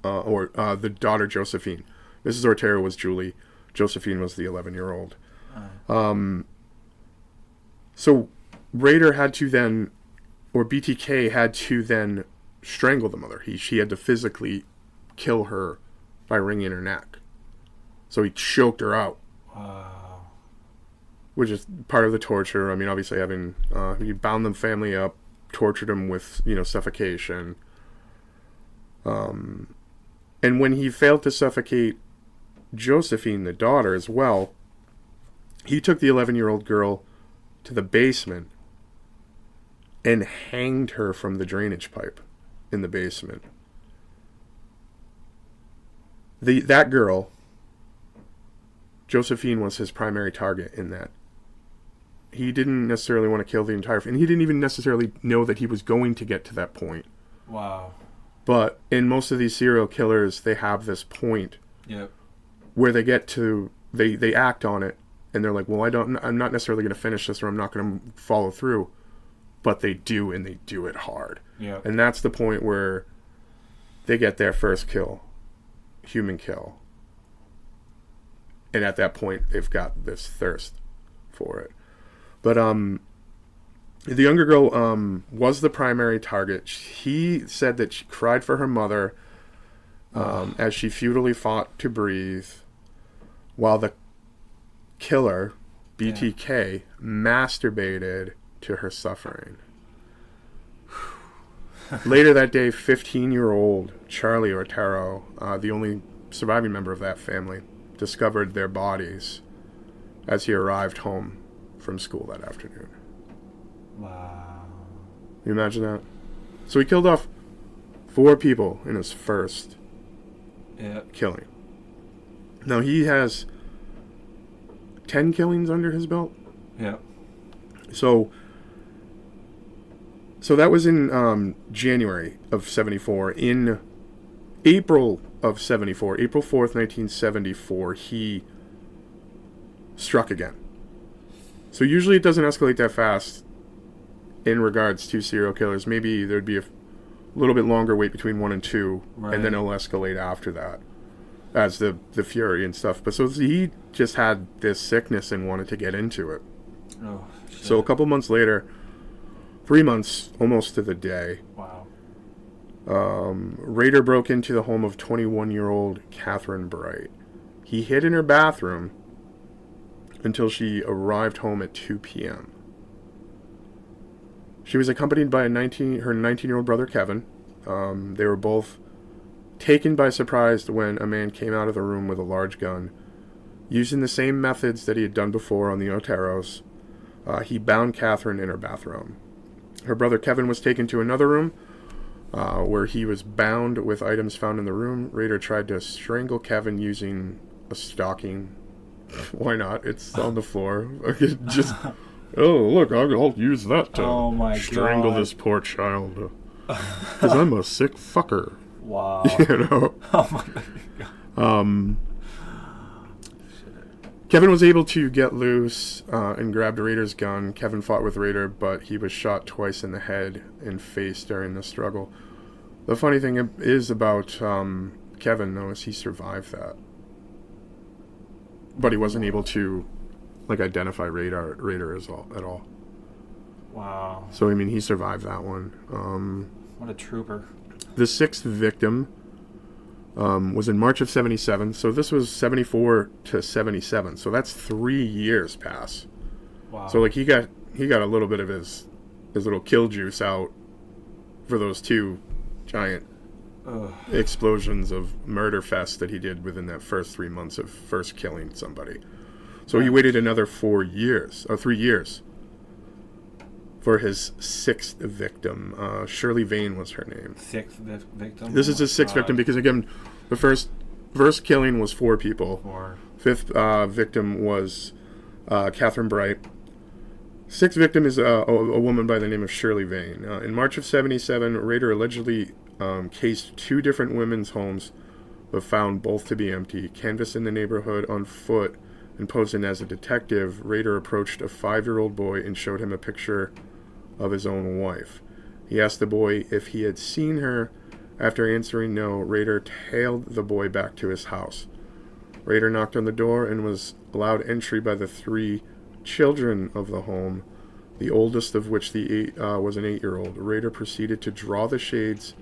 Or the daughter Josephine. Mrs. Otero was Julie. Josephine was the 11-year-old. So Rader had to then, or BTK had to then strangle the mother. She had to physically kill her by wringing her neck. So he choked her out. Wow. Which is part of the torture. I mean, obviously having, he bound the family up, tortured them with, suffocation. And when he failed to suffocate Josephine, the daughter, as well, he took the 11-year-old girl to the basement and hanged her from the drainage pipe in the basement. That girl, Josephine, was his primary target in that. He didn't necessarily want to kill the entire family, and he didn't even necessarily know that he was going to get to that point. Wow. But in most of these serial killers, they have this point where they get to, they act on it, and they're like, well, I'm not necessarily going to finish this, or I'm not going to follow through. But they do, and they do it hard. And that's the point where they get their first kill, human kill. And at that point, they've got this thirst for it. But the younger girl was the primary target. He said that she cried for her mother as she futilely fought to breathe, while the killer, BTK, masturbated to her suffering. Later that day, 15-year-old Charlie Otero, the only surviving member of that family, discovered their bodies as he arrived home from school that afternoon. Wow. Can you imagine that? So he killed off 4 people in his first killing. Now he has 10 killings under his belt. So that was in January of 74. In April of 74, April 4th, 1974, he struck again. So usually it doesn't escalate that fast in regards to serial killers. Maybe there'd be a little bit longer wait between 1 and 2, and then it'll escalate after that as the fury and stuff. But so he just had this sickness and wanted to get into it. Oh, shit. So a couple months later, 3 months, almost to the day. Wow. Rader broke into the home of 21-year-old Catherine Bright. He hid in her bathroom until she arrived home at 2 p.m. She was accompanied by her 19-year-old brother Kevin. They were both taken by surprise when a man came out of the room with a large gun. Using the same methods that he had done before on the Oteros, he bound Catherine in her bathroom. Her brother Kevin was taken to another room where he was bound with items found in the room. Rader tried to strangle Kevin using a stocking. Why not? It's on the floor. Just, oh, look, I'll use that to strangle this poor child. Because I'm a sick fucker. Wow. You know? Oh my God. Kevin was able to get loose and grabbed Rader's gun. Kevin fought with Rader, but he was shot twice in the head and face during the struggle. The funny thing is about Kevin, though, is he survived that. But he wasn't able to, like, identify Rader at all. Wow. So, I mean, he survived that one. What a trooper. The sixth victim was in March of 77. So this was 74 to 77. So that's 3 years pass. Wow. So, like, he got a little bit of his little kill juice out for those two giant explosions of murder fest that he did within that first 3 months of first killing somebody. So he waited another 3 years for his sixth victim. Shirley Vane was her name. Sixth victim? This is his sixth victim because, again, the first killing was 4 people. Fifth victim was Catherine Bright. Sixth victim is a woman by the name of Shirley Vane. In March of 77, Rader allegedly cased 2 different women's homes, but found both to be empty. Canvassing the neighborhood on foot and posing as a detective, Rader approached a 5-year-old boy and showed him a picture of his own wife. He asked the boy if he had seen her. After answering no, Rader tailed the boy back to his house. Rader knocked on the door and was allowed entry by the 3 children of the home, the oldest of which was an 8-year-old. Rader proceeded to draw the shades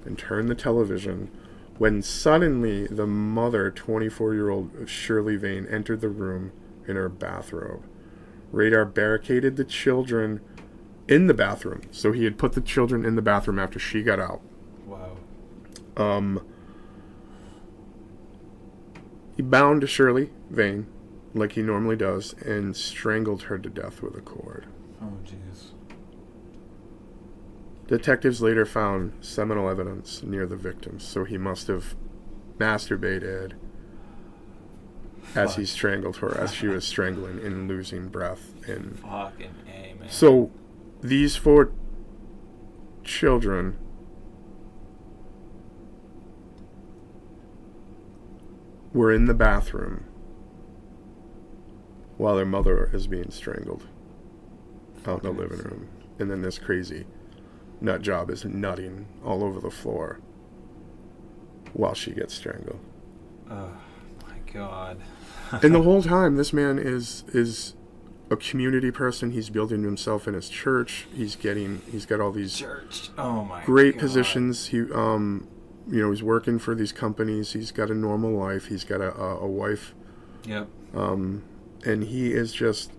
and turn the television when suddenly the mother, 24-year-old Shirley Vane, entered the room in her bathrobe. Rader barricaded the children in the bathroom. So he had put the children in the bathroom after she got out. Wow. He bound Shirley Vane, like he normally does, and strangled her to death with a cord. Oh, jeez. Detectives later found seminal evidence near the victims, so he must have masturbated as he strangled her, as she was strangling and losing breath. And fucking A, man. so these 4 children were in the bathroom while their mother is being strangled out in the living room. And then this crazy nut job is nutting all over the floor while she gets strangled. Oh, my God. And the whole time, this man is a community person. He's building himself in his church. He's got all these great positions. He he's working for these companies. He's got a normal life. He's got a wife. Yep. And he is just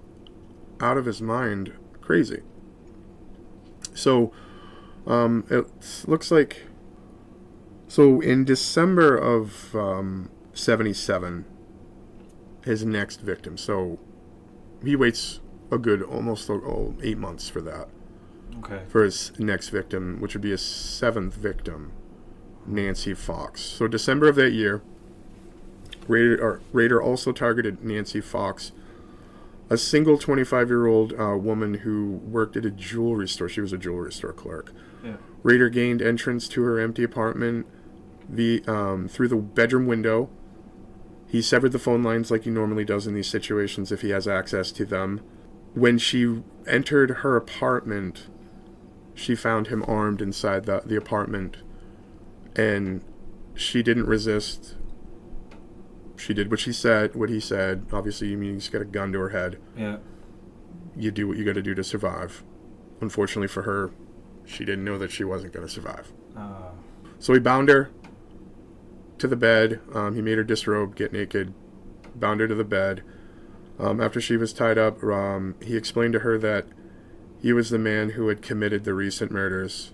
out of his mind crazy. So it looks like, so in December of 77, his next victim. So he waits a good almost 8 months for that. Okay. For his next victim, which would be his 7th victim, Nancy Fox. So December of that year, Rader also targeted Nancy Fox, a single 25-year-old woman who worked at a jewelry store. She was a jewelry store clerk. Yeah. Rader gained entrance to her empty apartment through the bedroom window. He severed the phone lines like he normally does in these situations if he has access to them. When she entered her apartment, she found him armed inside the apartment, and she didn't resist. She did what he said. Obviously, I mean, he's got a gun to her head. Yeah. You do what you got to do to survive. Unfortunately for her, she didn't know that she wasn't going to survive. So he bound her to the bed. He made her disrobe, get naked, bound her to the bed. After she was tied up, he explained to her that he was the man who had committed the recent murders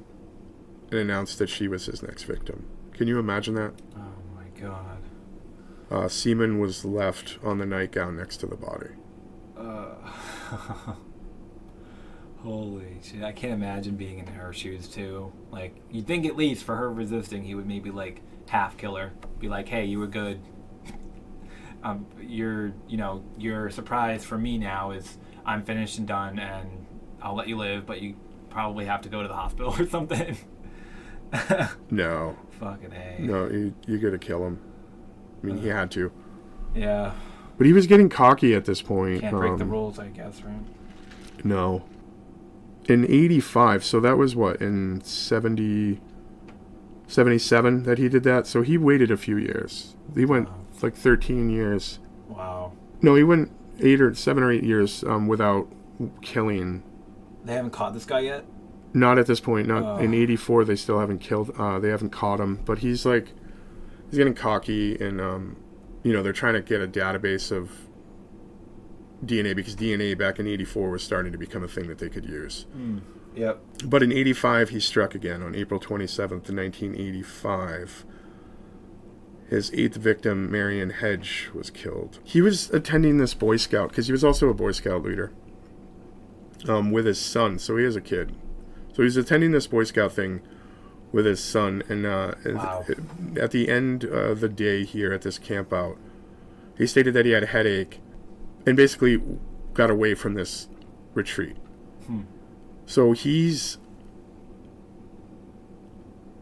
and announced that she was his next victim. Can you imagine that? Oh my god. Semen was left on the nightgown next to the body. Holy shit. I can't imagine being in her shoes too. Like, you'd think at least for her resisting, he would maybe like half kill her. Be like, hey, you were good. Your surprise for me now is I'm finished and done and I'll let you live, but you probably have to go to the hospital or something. No. Fucking A. No, you gotta kill him. I mean, he had to. Yeah. But he was getting cocky at this point. Can't break the rules, I guess, right? No. In 85, so that was what, in 77 that he did that? So he waited a few years. He went like 13 years. Wow. No, he went 7 or 8 years without killing. They haven't caught this guy yet? Not at this point. Not in 84. They still haven't killed. They haven't caught him. But he's getting cocky, and they're trying to get a database of DNA because DNA back in 84 was starting to become a thing that they could use. Yep. But in 85, he struck again on April 27th, 1985. His 8th victim, Marion Hedge, was killed. He was attending this Boy Scout because he was also a Boy Scout leader with his son. So he has a kid. So he's attending this Boy Scout thing with his son, and at the end of the day here at this camp out, he stated that he had a headache and basically got away from this retreat. So he's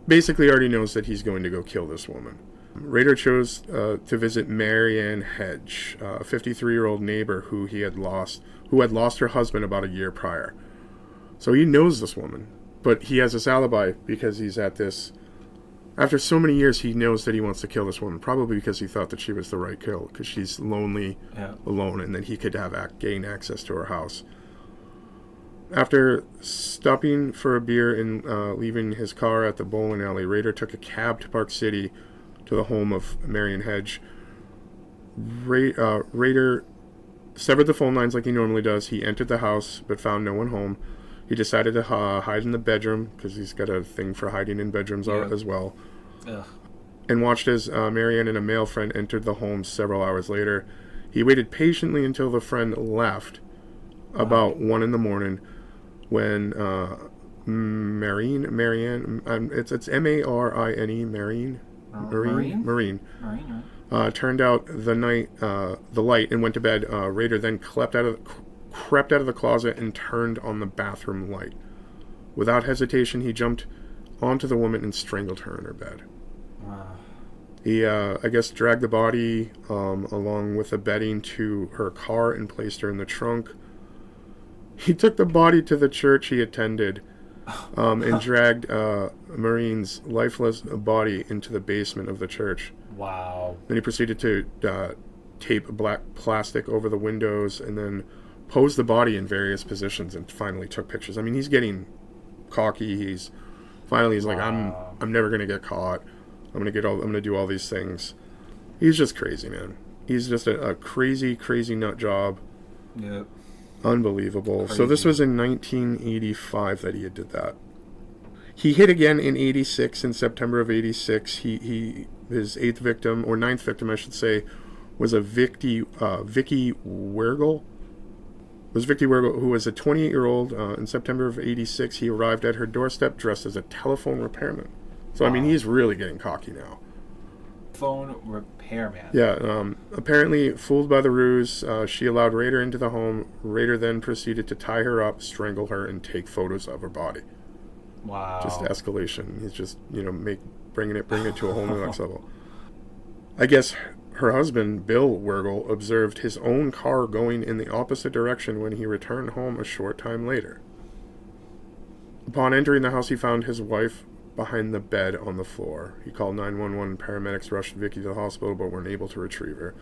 basically already knows that he's going to go kill this woman. Rader chose to visit Marianne Hedge, a 53-year-old neighbor who had lost her husband about a year prior. So he knows this woman, but he has this alibi because he's at this. After so many years, he knows that he wants to kill this woman, probably because he thought that she was the right kill, because she's lonely, alone, and that he could gain access to her house. After stopping for a beer and leaving his car at the bowling alley, Rader took a cab to Park City to the home of Marion Hedge. Rader severed the phone lines like he normally does. He entered the house but found no one home. He decided to hide in the bedroom because he's got a thing for hiding in bedrooms as well. Ugh. And watched as Marianne and a male friend entered the home several hours later. He waited patiently until the friend left about 1 in the morning when Marianne, it's M-A-R-I-N-E, Marine, turned out the light and went to bed. Rader then crept out of the closet and turned on the bathroom light. Without hesitation, he jumped onto the woman and strangled her in her bed. He, I guess, dragged the body along with the bedding to her car and placed her in the trunk. He took the body to the church he attended and dragged Marine's lifeless body into the basement of the church. Wow. Then he proceeded to tape black plastic over the windows and then posed the body in various positions and finally took pictures. I mean, he's getting cocky. He's like, I'm never gonna get caught. I'm gonna do all these things. He's just crazy, man. He's just a crazy nut job. Yep. Unbelievable. Crazy. So this was in 1985 that he did that. He hit again in 86, in September of 86. His 8th victim, or 9th victim, I should say, was a Vicky Wergel. It was Vicky Wergel, who was a 28-year-old. In September of 86, he arrived at her doorstep dressed as a telephone repairman. So, I mean, he's really getting cocky now. Phone repairman. Yeah, apparently fooled by the ruse, she allowed Rader into the home. Rader then proceeded to tie her up, strangle her, and take photos of her body. Wow. Just escalation. He's just, bringing it to a whole new next level. I guess her husband, Bill Wergel, observed his own car going in the opposite direction when he returned home a short time later. Upon entering the house, he found his wife behind the bed on the floor. He called 911. Paramedics rushed Vicky to the hospital but weren't able to retrieve her.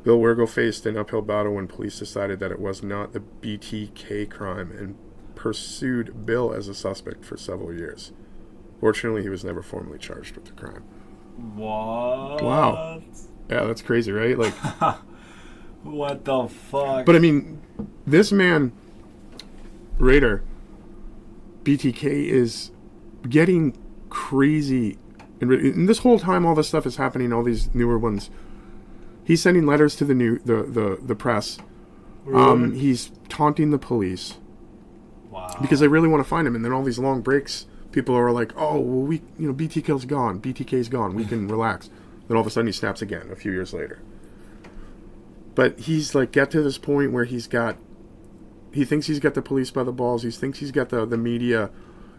Bill Wergel faced an uphill battle when police decided that it was not the BTK crime and pursued Bill as a suspect for several years. Fortunately, he was never formally charged with the crime. What? Wow. Yeah, that's crazy, right? Like, what the fuck? but I mean, this man, Rader BTK, is getting crazy. And this whole time, all this stuff is happening. All these newer ones. He's sending letters to the press. Really? He's taunting the police. Wow. Because they really want to find him. And then all these long breaks, people are like, "Oh, well, BTK's gone. BTK's gone. We can relax." Then all of a sudden, he snaps again a few years later. But he's like, get to this point where he thinks he's got the police by the balls. He thinks he's got the media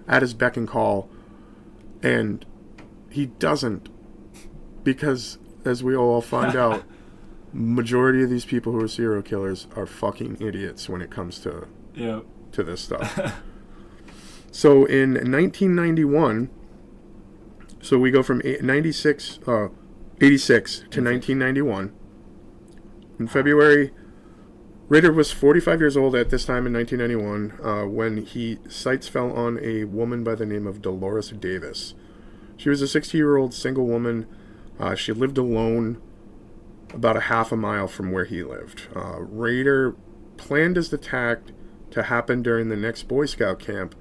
at his beck and call, and he doesn't, because as we all find out, majority of these people who are serial killers are fucking idiots when it comes to this stuff. So in 1991, so we go from 86 to 1991. In February, Rader was 45 years old at this time in 1991 when sights fell on a woman by the name of Dolores Davis. She was a 60-year-old single woman. She lived alone about a half a mile from where he lived. Rader planned his attack to happen during the next Boy Scout camp,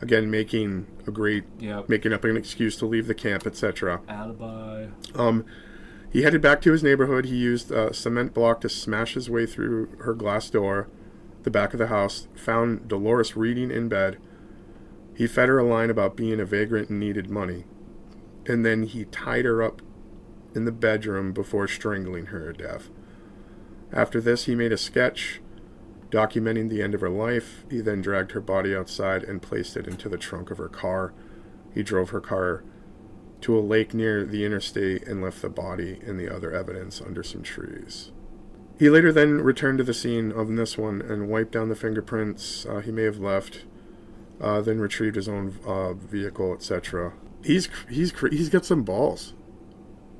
again making up an excuse to leave the camp, etc. Alibi. He headed back to his neighborhood. He used a cement block to smash his way through her glass door, the back of the house, found Dolores reading in bed. He fed her a line about being a vagrant and needed money. And then he tied her up in the bedroom before strangling her to death. After this, he made a sketch documenting the end of her life. He then dragged her body outside and placed it into the trunk of her car. He drove her car to a lake near the interstate and left the body and the other evidence under some trees. He later then returned to the scene of this one and wiped down the fingerprints he may have left, then retrieved his own vehicle, etc. He's got some balls.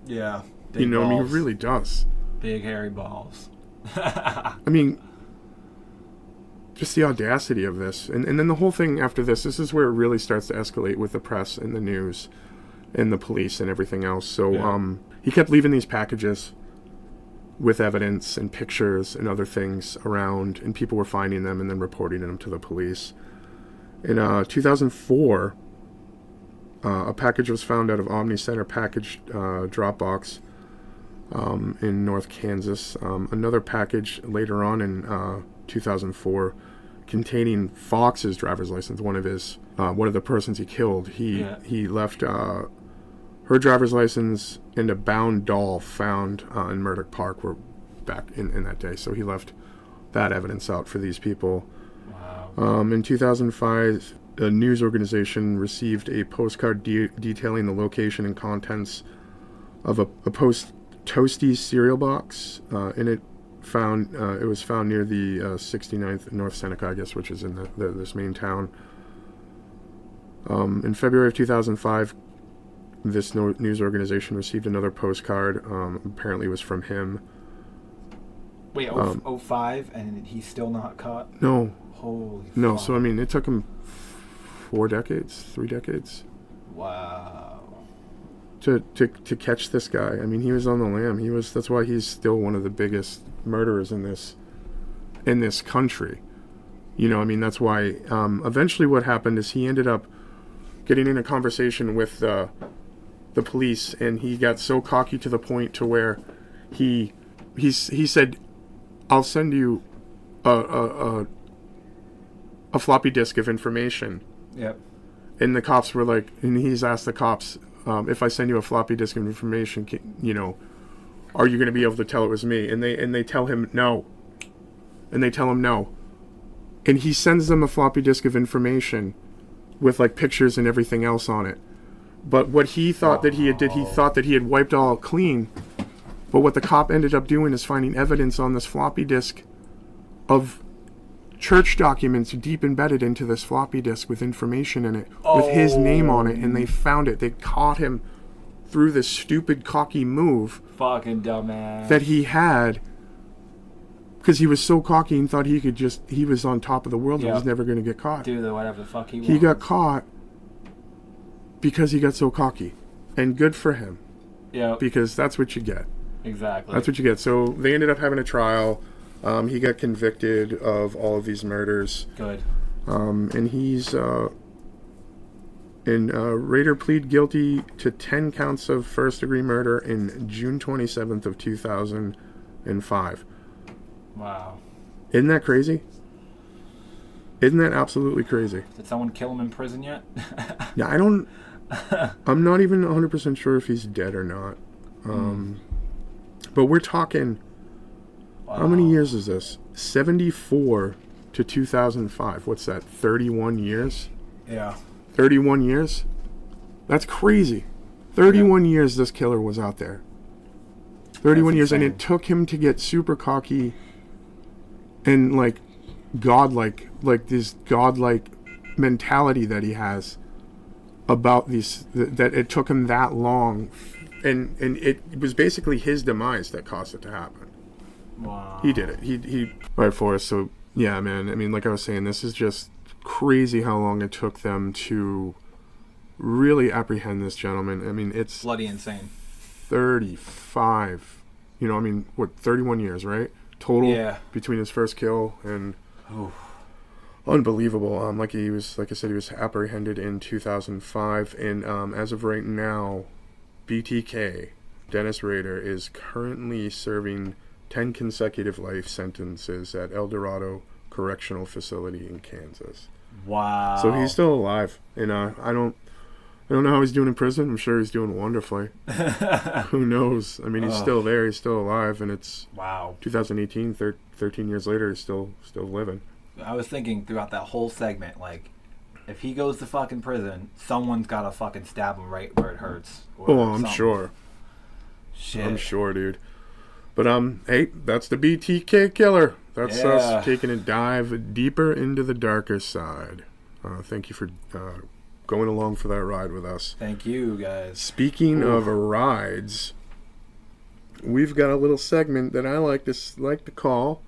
Yeah. Big balls. I mean, he really does. Big hairy balls. I mean, just the audacity of this. And then the whole thing after this is where it really starts to escalate with the press and the news and the police and everything else. So he kept leaving these packages with evidence and pictures and other things around, and people were finding them and then reporting them to the police. In 2004, a package was found out of Omni Center package drop box in North Kansas. Another package later on in 2004 containing Fox's driver's license, one of the persons he killed. He left her driver's license and a bound doll found in Murdoch Park were back in that day. So he left that evidence out for these people. Wow. In 2005, a news organization received a postcard detailing the location and contents of a post-Toasties cereal box, and it was found near the 69th North Seneca, I guess, which is in this main town. In February of 2005, this news organization received another postcard. Apparently, it was from him. Wait, 05, and he's still not caught? No. Holy No, fuck. so I mean, it took him 3 decades. Wow. To catch this guy. I mean, he was on the lam. That's why he's still one of the biggest murderers in this country. You know, I mean, that's why eventually what happened is he ended up getting in a conversation with the police, and he got so cocky to the point to where he said, "I'll send you a floppy disk of information." Yep. And the cops were like, and he's asked the cops, if I send you a floppy disk of information, are you going to be able to tell it was me? And they tell him no. And they tell him no. And he sends them a floppy disk of information with like pictures and everything else on it. But what he thought that he thought that he had wiped all clean. But what the cop ended up doing is finding evidence on this floppy disk of church documents deep embedded into this floppy disk with information in it, with his name on it, and they found it. They caught him through this stupid, cocky move Fucking dumbass. that he had Because he was so cocky and thought he was on top of the world and Yeah. was never going to get caught. Do whatever the fuck he wants. He got caught because he got so cocky. And good for him. Yeah. Because that's what you get. Exactly. That's what you get. So they ended up having a trial. He got convicted of all of these murders. Good. And he's... Rader pleaded guilty to 10 counts of first-degree murder in June 27th of 2005. Wow. Isn't that crazy? Isn't that absolutely crazy? Did someone kill him in prison yet? Yeah, I'm not even 100% sure if he's dead or not. But we're talking, how many years is this? 74 to 2005. What's that, 31 years? Yeah. 31 years? That's crazy. 31 years this killer was out there. 31 That's years, and insane. it took him to get super cocky and like godlike, like this godlike mentality that he has about these, that it took him that long, and it was basically his demise that caused it to happen. Wow. He did it. He right, Forrest. So yeah, man, I mean, like I was saying, this is just crazy how long it took them to really apprehend this gentleman. I mean, it's Bloody insane. 35, you know, I mean, what, 31 years, right? Total. Yeah. Between his first kill and Oof. unbelievable. Like I said, he was apprehended in 2005, and as of right now, BTK, Dennis Rader, is currently serving 10 consecutive life sentences at El Dorado Correctional Facility in Kansas. Wow. So he's still alive, and I don't know how he's doing in prison. I'm sure he's doing wonderfully. Who knows? I mean, he's still there. He's still alive, and it's Wow. 2018. 13 years later, he's still living. I was thinking throughout that whole segment, like, if he goes to fucking prison, someone's gotta fucking stab him right where it hurts. Or Oh, I'm something. sure. Shit. I'm sure, dude. But hey, that's the BTK killer. That's Yeah. us taking a dive deeper into the darker side. Thank you for going along for that ride with us. Thank you, guys. Speaking of rides, we've got a little segment that I like to call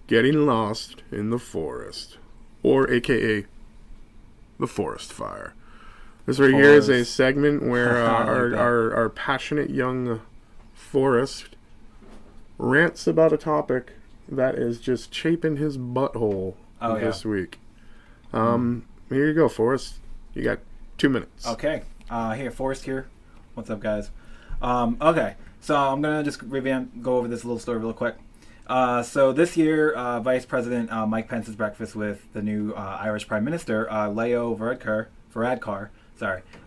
"Getting Lost in the Forest," or AKA the Forest Fire. This right here is a segment where our passionate young Forrest rants about a topic that is just chafing his butthole this week. Here you go, Forrest. You got 2 minutes. Okay. Here, Forrest here. What's up, guys? Okay. So I'm going to just go over this little story real quick. So this year, Vice President Mike Pence's breakfast with the new Irish Prime Minister, Leo Varadkar,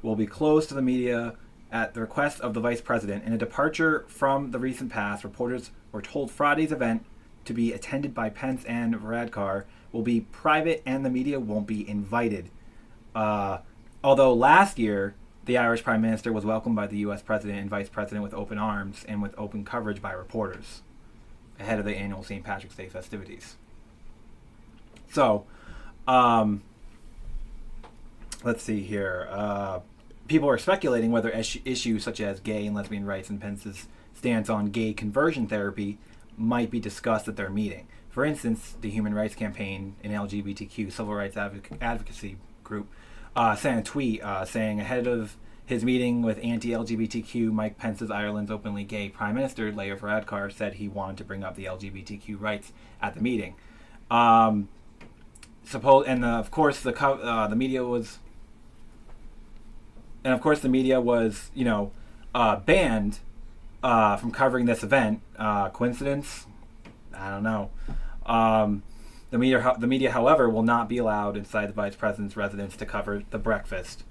will be closed to the media at the request of the Vice President. In a departure from the recent past, reporters were told Friday's event, to be attended by Pence and Varadkar, will be private and the media won't be invited. Although last year, the Irish Prime Minister was welcomed by the U.S. President and Vice President with open arms and with open coverage by reporters ahead of the annual St. Patrick's Day festivities. So, let's see here. People are speculating whether issues such as gay and lesbian rights and Pence's stance on gay conversion therapy might be discussed at their meeting. For instance, the Human Rights Campaign, an LGBTQ civil rights advocacy group, sent a tweet saying ahead of his meeting with anti-LGBTQ Mike Pence's Ireland's openly gay Prime Minister, Leo Varadkar, said he wanted to bring up the LGBTQ rights at the meeting. Of course, the media was... And of course, the media was, banned from covering this event. Coincidence? I don't know. The media, however, will not be allowed inside the Vice President's residence to cover the breakfast.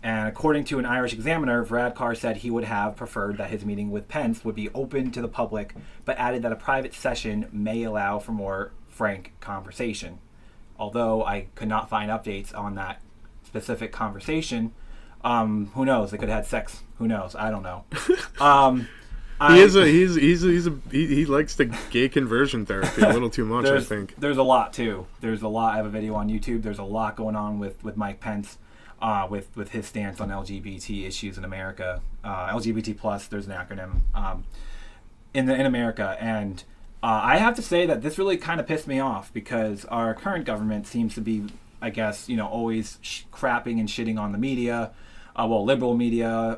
And according to an Irish Examiner, Varadkar said he would have preferred that his meeting with Pence would be open to the public, but added that a private session may allow for more frank conversation. Although I could not find updates on that specific conversation. Who knows? They could have had sex. Who knows? I don't know. He likes the gay conversion therapy a little too much, I think. There's a lot too. There's a lot. I have a video on YouTube. There's a lot going on with Mike Pence, with his stance on LGBT issues in America. LGBT plus. There's an acronym in America, and I have to say that this really kind of pissed me off because our current government seems to be, I guess, always crapping and shitting on the media, liberal media,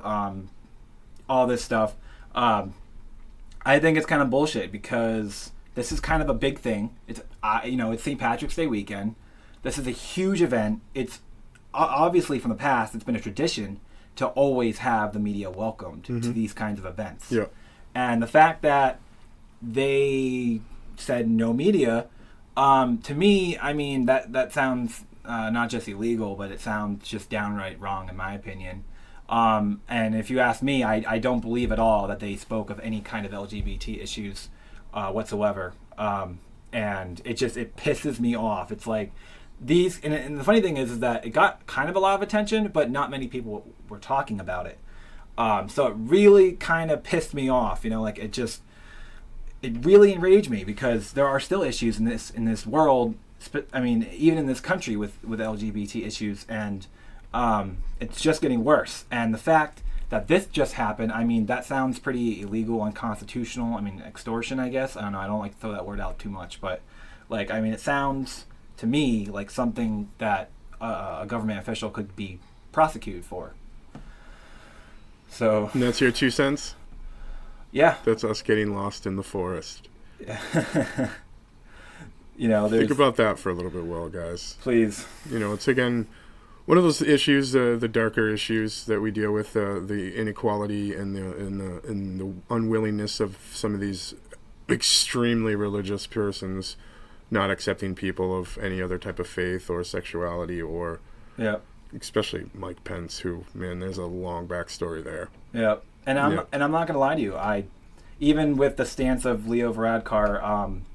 all this stuff. I think it's kind of bullshit because this is kind of a big thing. It's St. Patrick's Day weekend. This is a huge event. It's obviously from the past. It's been a tradition to always have the media welcomed to these kinds of events. Yeah. And the fact that they said no media, to me, I mean, that sounds not just illegal, but it sounds just downright wrong in my opinion. And if you ask me, I don't believe at all that they spoke of any kind of LGBT issues whatsoever. And it pisses me off. It's like these, and the funny thing is that it got kind of a lot of attention, but not many people were talking about it. So it really kind of pissed me off, it really enraged me because there are still issues in this world. I mean, even in this country with LGBT issues, and it's just getting worse. And the fact that this just happened, I mean, that sounds pretty illegal, unconstitutional. I mean, extortion, I guess. I don't know. I don't like to throw that word out too much, but it sounds to me like something that a government official could be prosecuted for. So. And that's your 2 cents? Yeah. That's us getting lost in the forest. Think about that for a little bit, well, guys. Please. It's again one of those issues, the darker issues that we deal with, the inequality and the unwillingness of some of these extremely religious persons not accepting people of any other type of faith or sexuality, or especially Mike Pence, who, man, there's a long backstory there. Yeah. And I'm not gonna lie to you. Even with the stance of Leo Varadkar, I'm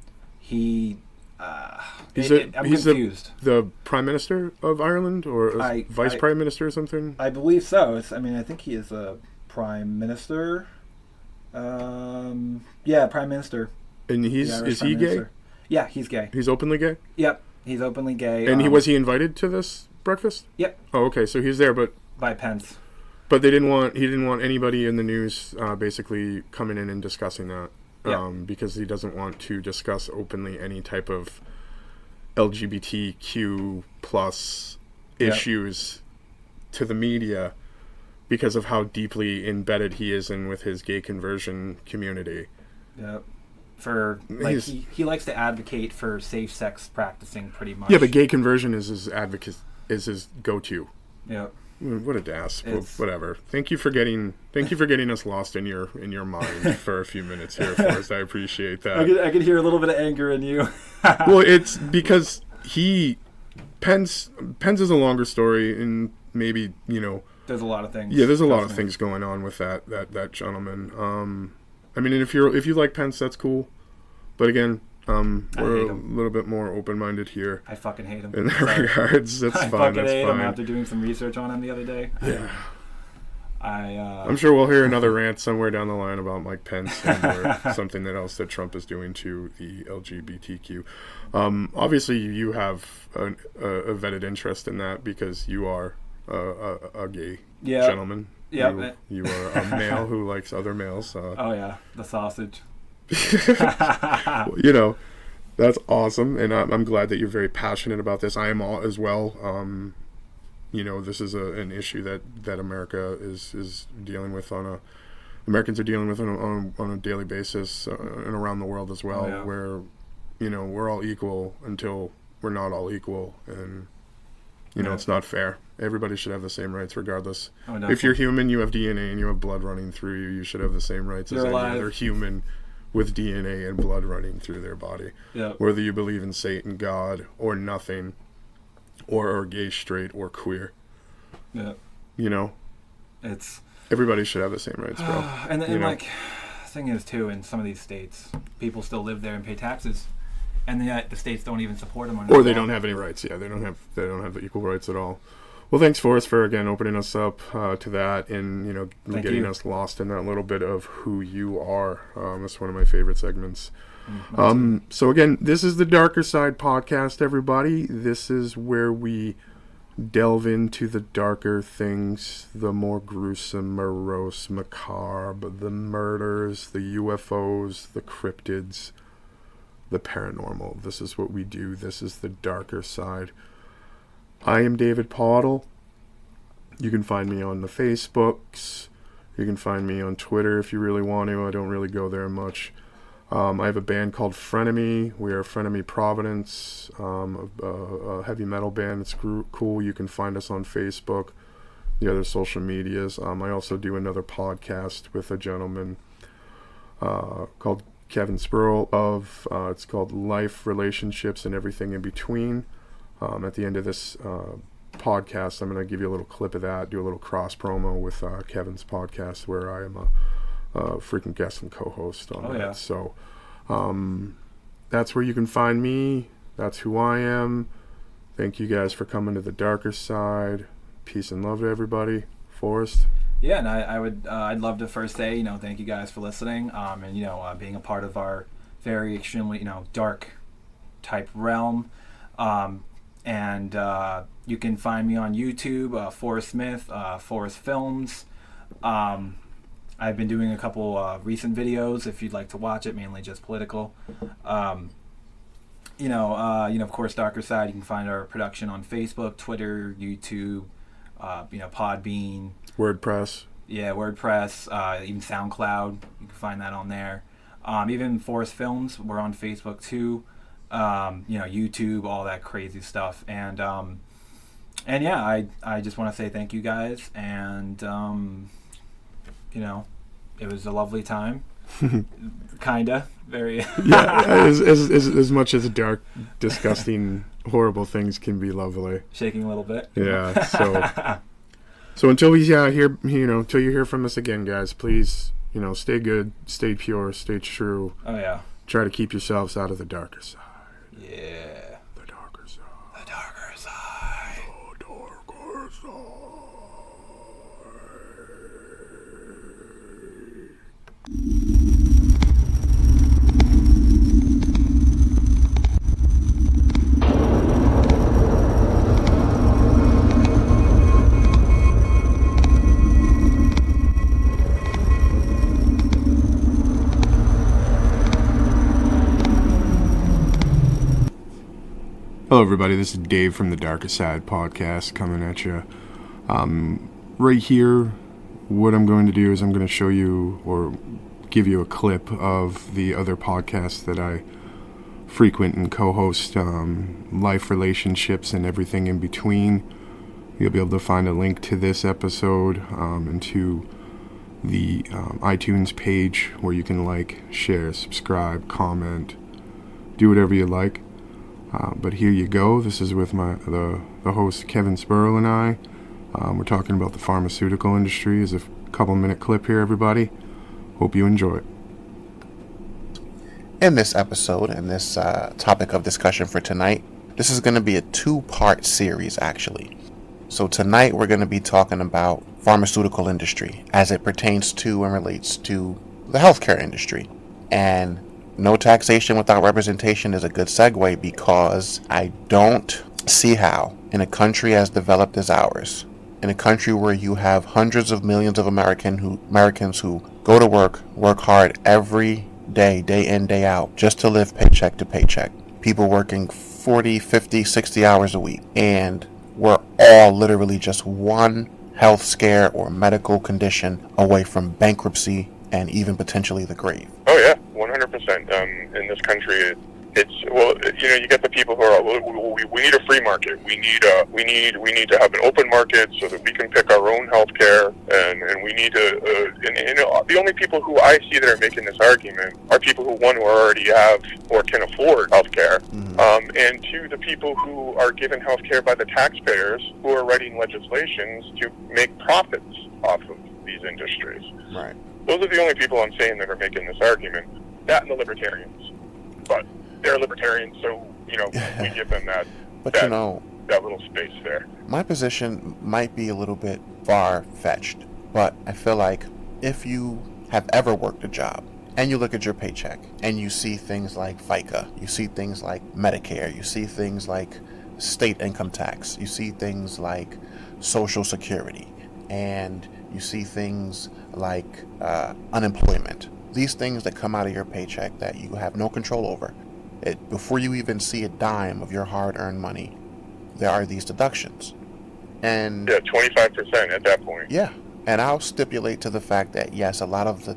confused. The Prime Minister of Ireland, or Vice Prime Minister or something? I believe so. I think he is a Prime Minister. Prime Minister. And is he gay? Yeah, he's gay. He's openly gay? Yep, he's openly gay. And was he invited to this breakfast? Yep. Oh, okay. So he's there, but by Pence. But he didn't want anybody in the news basically coming in and discussing that, because he doesn't want to discuss openly any type of LGBTQ plus issues to the media because of how deeply embedded he is in with his gay conversion community. Yep. He likes to advocate for safe sex practicing pretty much. Yeah, but gay conversion is his go-to. Yep. What a dass. Whatever. Thank you for getting us lost in your mind for a few minutes here, Forrest. I appreciate that. I could hear a little bit of anger in you. Well, it's because Pence is a longer story, and maybe there's a lot of things. Yeah, there's a lot of things going on with that gentleman. I mean, and if you like Pence, that's cool. But again, we're a little bit more open-minded here. I fucking hate him. In that regards, that's fine. I fucking hate him after doing some research on him the other day. Yeah. I'm sure we'll hear another rant somewhere down the line about Mike Pence or something else that Trump is doing to the LGBTQ. Obviously, you have a vetted interest in that because you are a gay gentleman. Yeah. You are a male who likes other males. Oh, yeah. The sausage. That's awesome, and I'm glad that you're very passionate about this. I am as well. This is an issue that America is dealing with Americans are dealing with on a daily basis, and around the world as well. Oh, yeah. Where we're all equal until we're not all equal, and it's not fair. Everybody should have the same rights regardless. Oh, if you're human, you have DNA and you have blood running through you. You should have the same rights as any other human with DNA and blood running through their body. Yep. Whether you believe in Satan, God, or nothing, or are gay, straight, or queer. Yeah. It's everybody should have the same rights, bro. And the thing is too, in some of these states, people still live there and pay taxes, and yet the states don't even support them. Or they don't have any rights. Yeah, they don't have the equal rights at all. Well, thanks, Forrest, for again opening us up to that, and getting us lost in that little bit of who you are. That's one of my favorite segments. So again, this is the Darkercide podcast, everybody. This is where we delve into the darker things, the more gruesome, morose, macabre, the murders, the UFOs, the cryptids, the paranormal. This is what we do. This is the darker side. I am David Pottle. You can find me on the Facebooks. You can find me on Twitter if you really want to. I don't really go there much. I have a band called Frenemy. We are Frenemy Providence, a heavy metal band. It's cool. You can find us on Facebook, the other social medias. I also do another podcast with a gentleman called Kevin Spurl it's called Life, Relationships, and Everything in Between. At the end of this podcast, I'm going to give you a little clip of that, do a little cross promo with Kevin's podcast, where I am a freaking guest and co-host on that. Yeah. So that's where you can find me. That's who I am. Thank you guys for coming to the darker side. Peace and love to everybody. Forrest? Yeah, and I'd love to first say, thank you guys for listening, and being a part of our very extremely, dark type realm. And you can find me on YouTube, Forrest Smith, Forrest Films. I've been doing a couple recent videos if you'd like to watch it, mainly just political. Of course, Darkercide. You can find our production on Facebook, Twitter, YouTube, Podbean. WordPress. Yeah, WordPress, even SoundCloud. You can find that on there. Even Forrest Films, we're on Facebook too. YouTube, all that crazy stuff. And yeah, I just want to say thank you guys. And, it was a lovely time. Kinda. Very. Yeah, as much as dark, disgusting, horrible things can be lovely. Shaking a little bit. Yeah, so until we hear, until you hear from us again, guys, please, stay good, stay pure, stay true. Oh yeah. Try to keep yourselves out of the darker side. Yeah. The darker side. The darker side. The darker side. Hello everybody, this is Dave from the Darkercide podcast coming at you. Right here, what I'm going to do is I'm going to show you or give you a clip of the other podcasts that I frequent and co-host, Life, Relationships, and Everything in Between. You'll be able to find a link to this episode and to the iTunes page where you can like, share, subscribe, comment, do whatever you like. But here you go. This is with the host Kevin Spurl and I. We're talking about the pharmaceutical industry. Is a couple-minute clip here, everybody. Hope you enjoy it. In this episode and this topic of discussion for tonight, this is going to be a two-part series, actually. So tonight we're going to be talking about pharmaceutical industry as it pertains to and relates to the healthcare industry. And no taxation without representation is a good segue, because I don't see how, in a country as developed as ours, in a country where you have hundreds of millions of Americans who go to work hard every day, day in, day out, just to live paycheck to paycheck. People working 40, 50, 60 hours a week. And we're all literally just one health scare or medical condition away from bankruptcy and even potentially the grave. Oh yeah, 100%. In this country, you get the people who are, we need a free market. We need to have an open market so that we can pick our own healthcare, and we need to. The only people who I see that are making this argument are people who already have or can afford healthcare, and two, the people who are given healthcare by the taxpayers who are writing legislations to make profits off of these industries. Right. Those are the only people I'm saying that are making this argument. That and the libertarians. But they're libertarians, so, we give them that little space there. My position might be a little bit far-fetched, but I feel like if you have ever worked a job and you look at your paycheck and you see things like FICA, you see things like Medicare, you see things like state income tax, you see things like Social Security, and you see things like unemployment. These things that come out of your paycheck that you have no control over. Before you even see a dime of your hard-earned money, there are these deductions. And Yeah, 25% at that point. yeah, and I'll stipulate to the fact that yes, a lot of the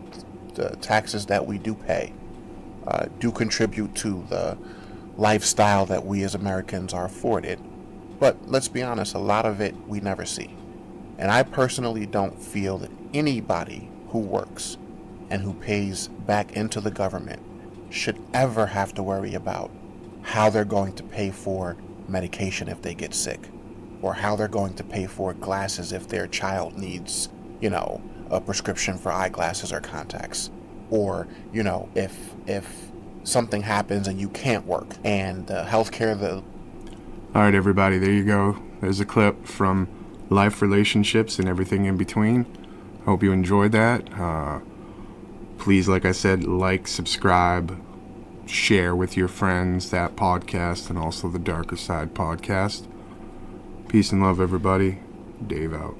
taxes that we do pay do contribute to the lifestyle that we as Americans are afforded. But let's be honest, a lot of it we never see. And I personally don't feel that anybody who works and who pays back into the government should ever have to worry about how they're going to pay for medication if they get sick, or how they're going to pay for glasses if their child needs, a prescription for eyeglasses or contacts, or, if something happens and you can't work and the healthcare, All right, everybody, there you go. There's a clip from life, relationships, and everything in between. Hope you enjoyed that. Please, like I said, like, subscribe, share with your friends that podcast and also the Darkercide podcast. Peace and love, everybody. Dave out.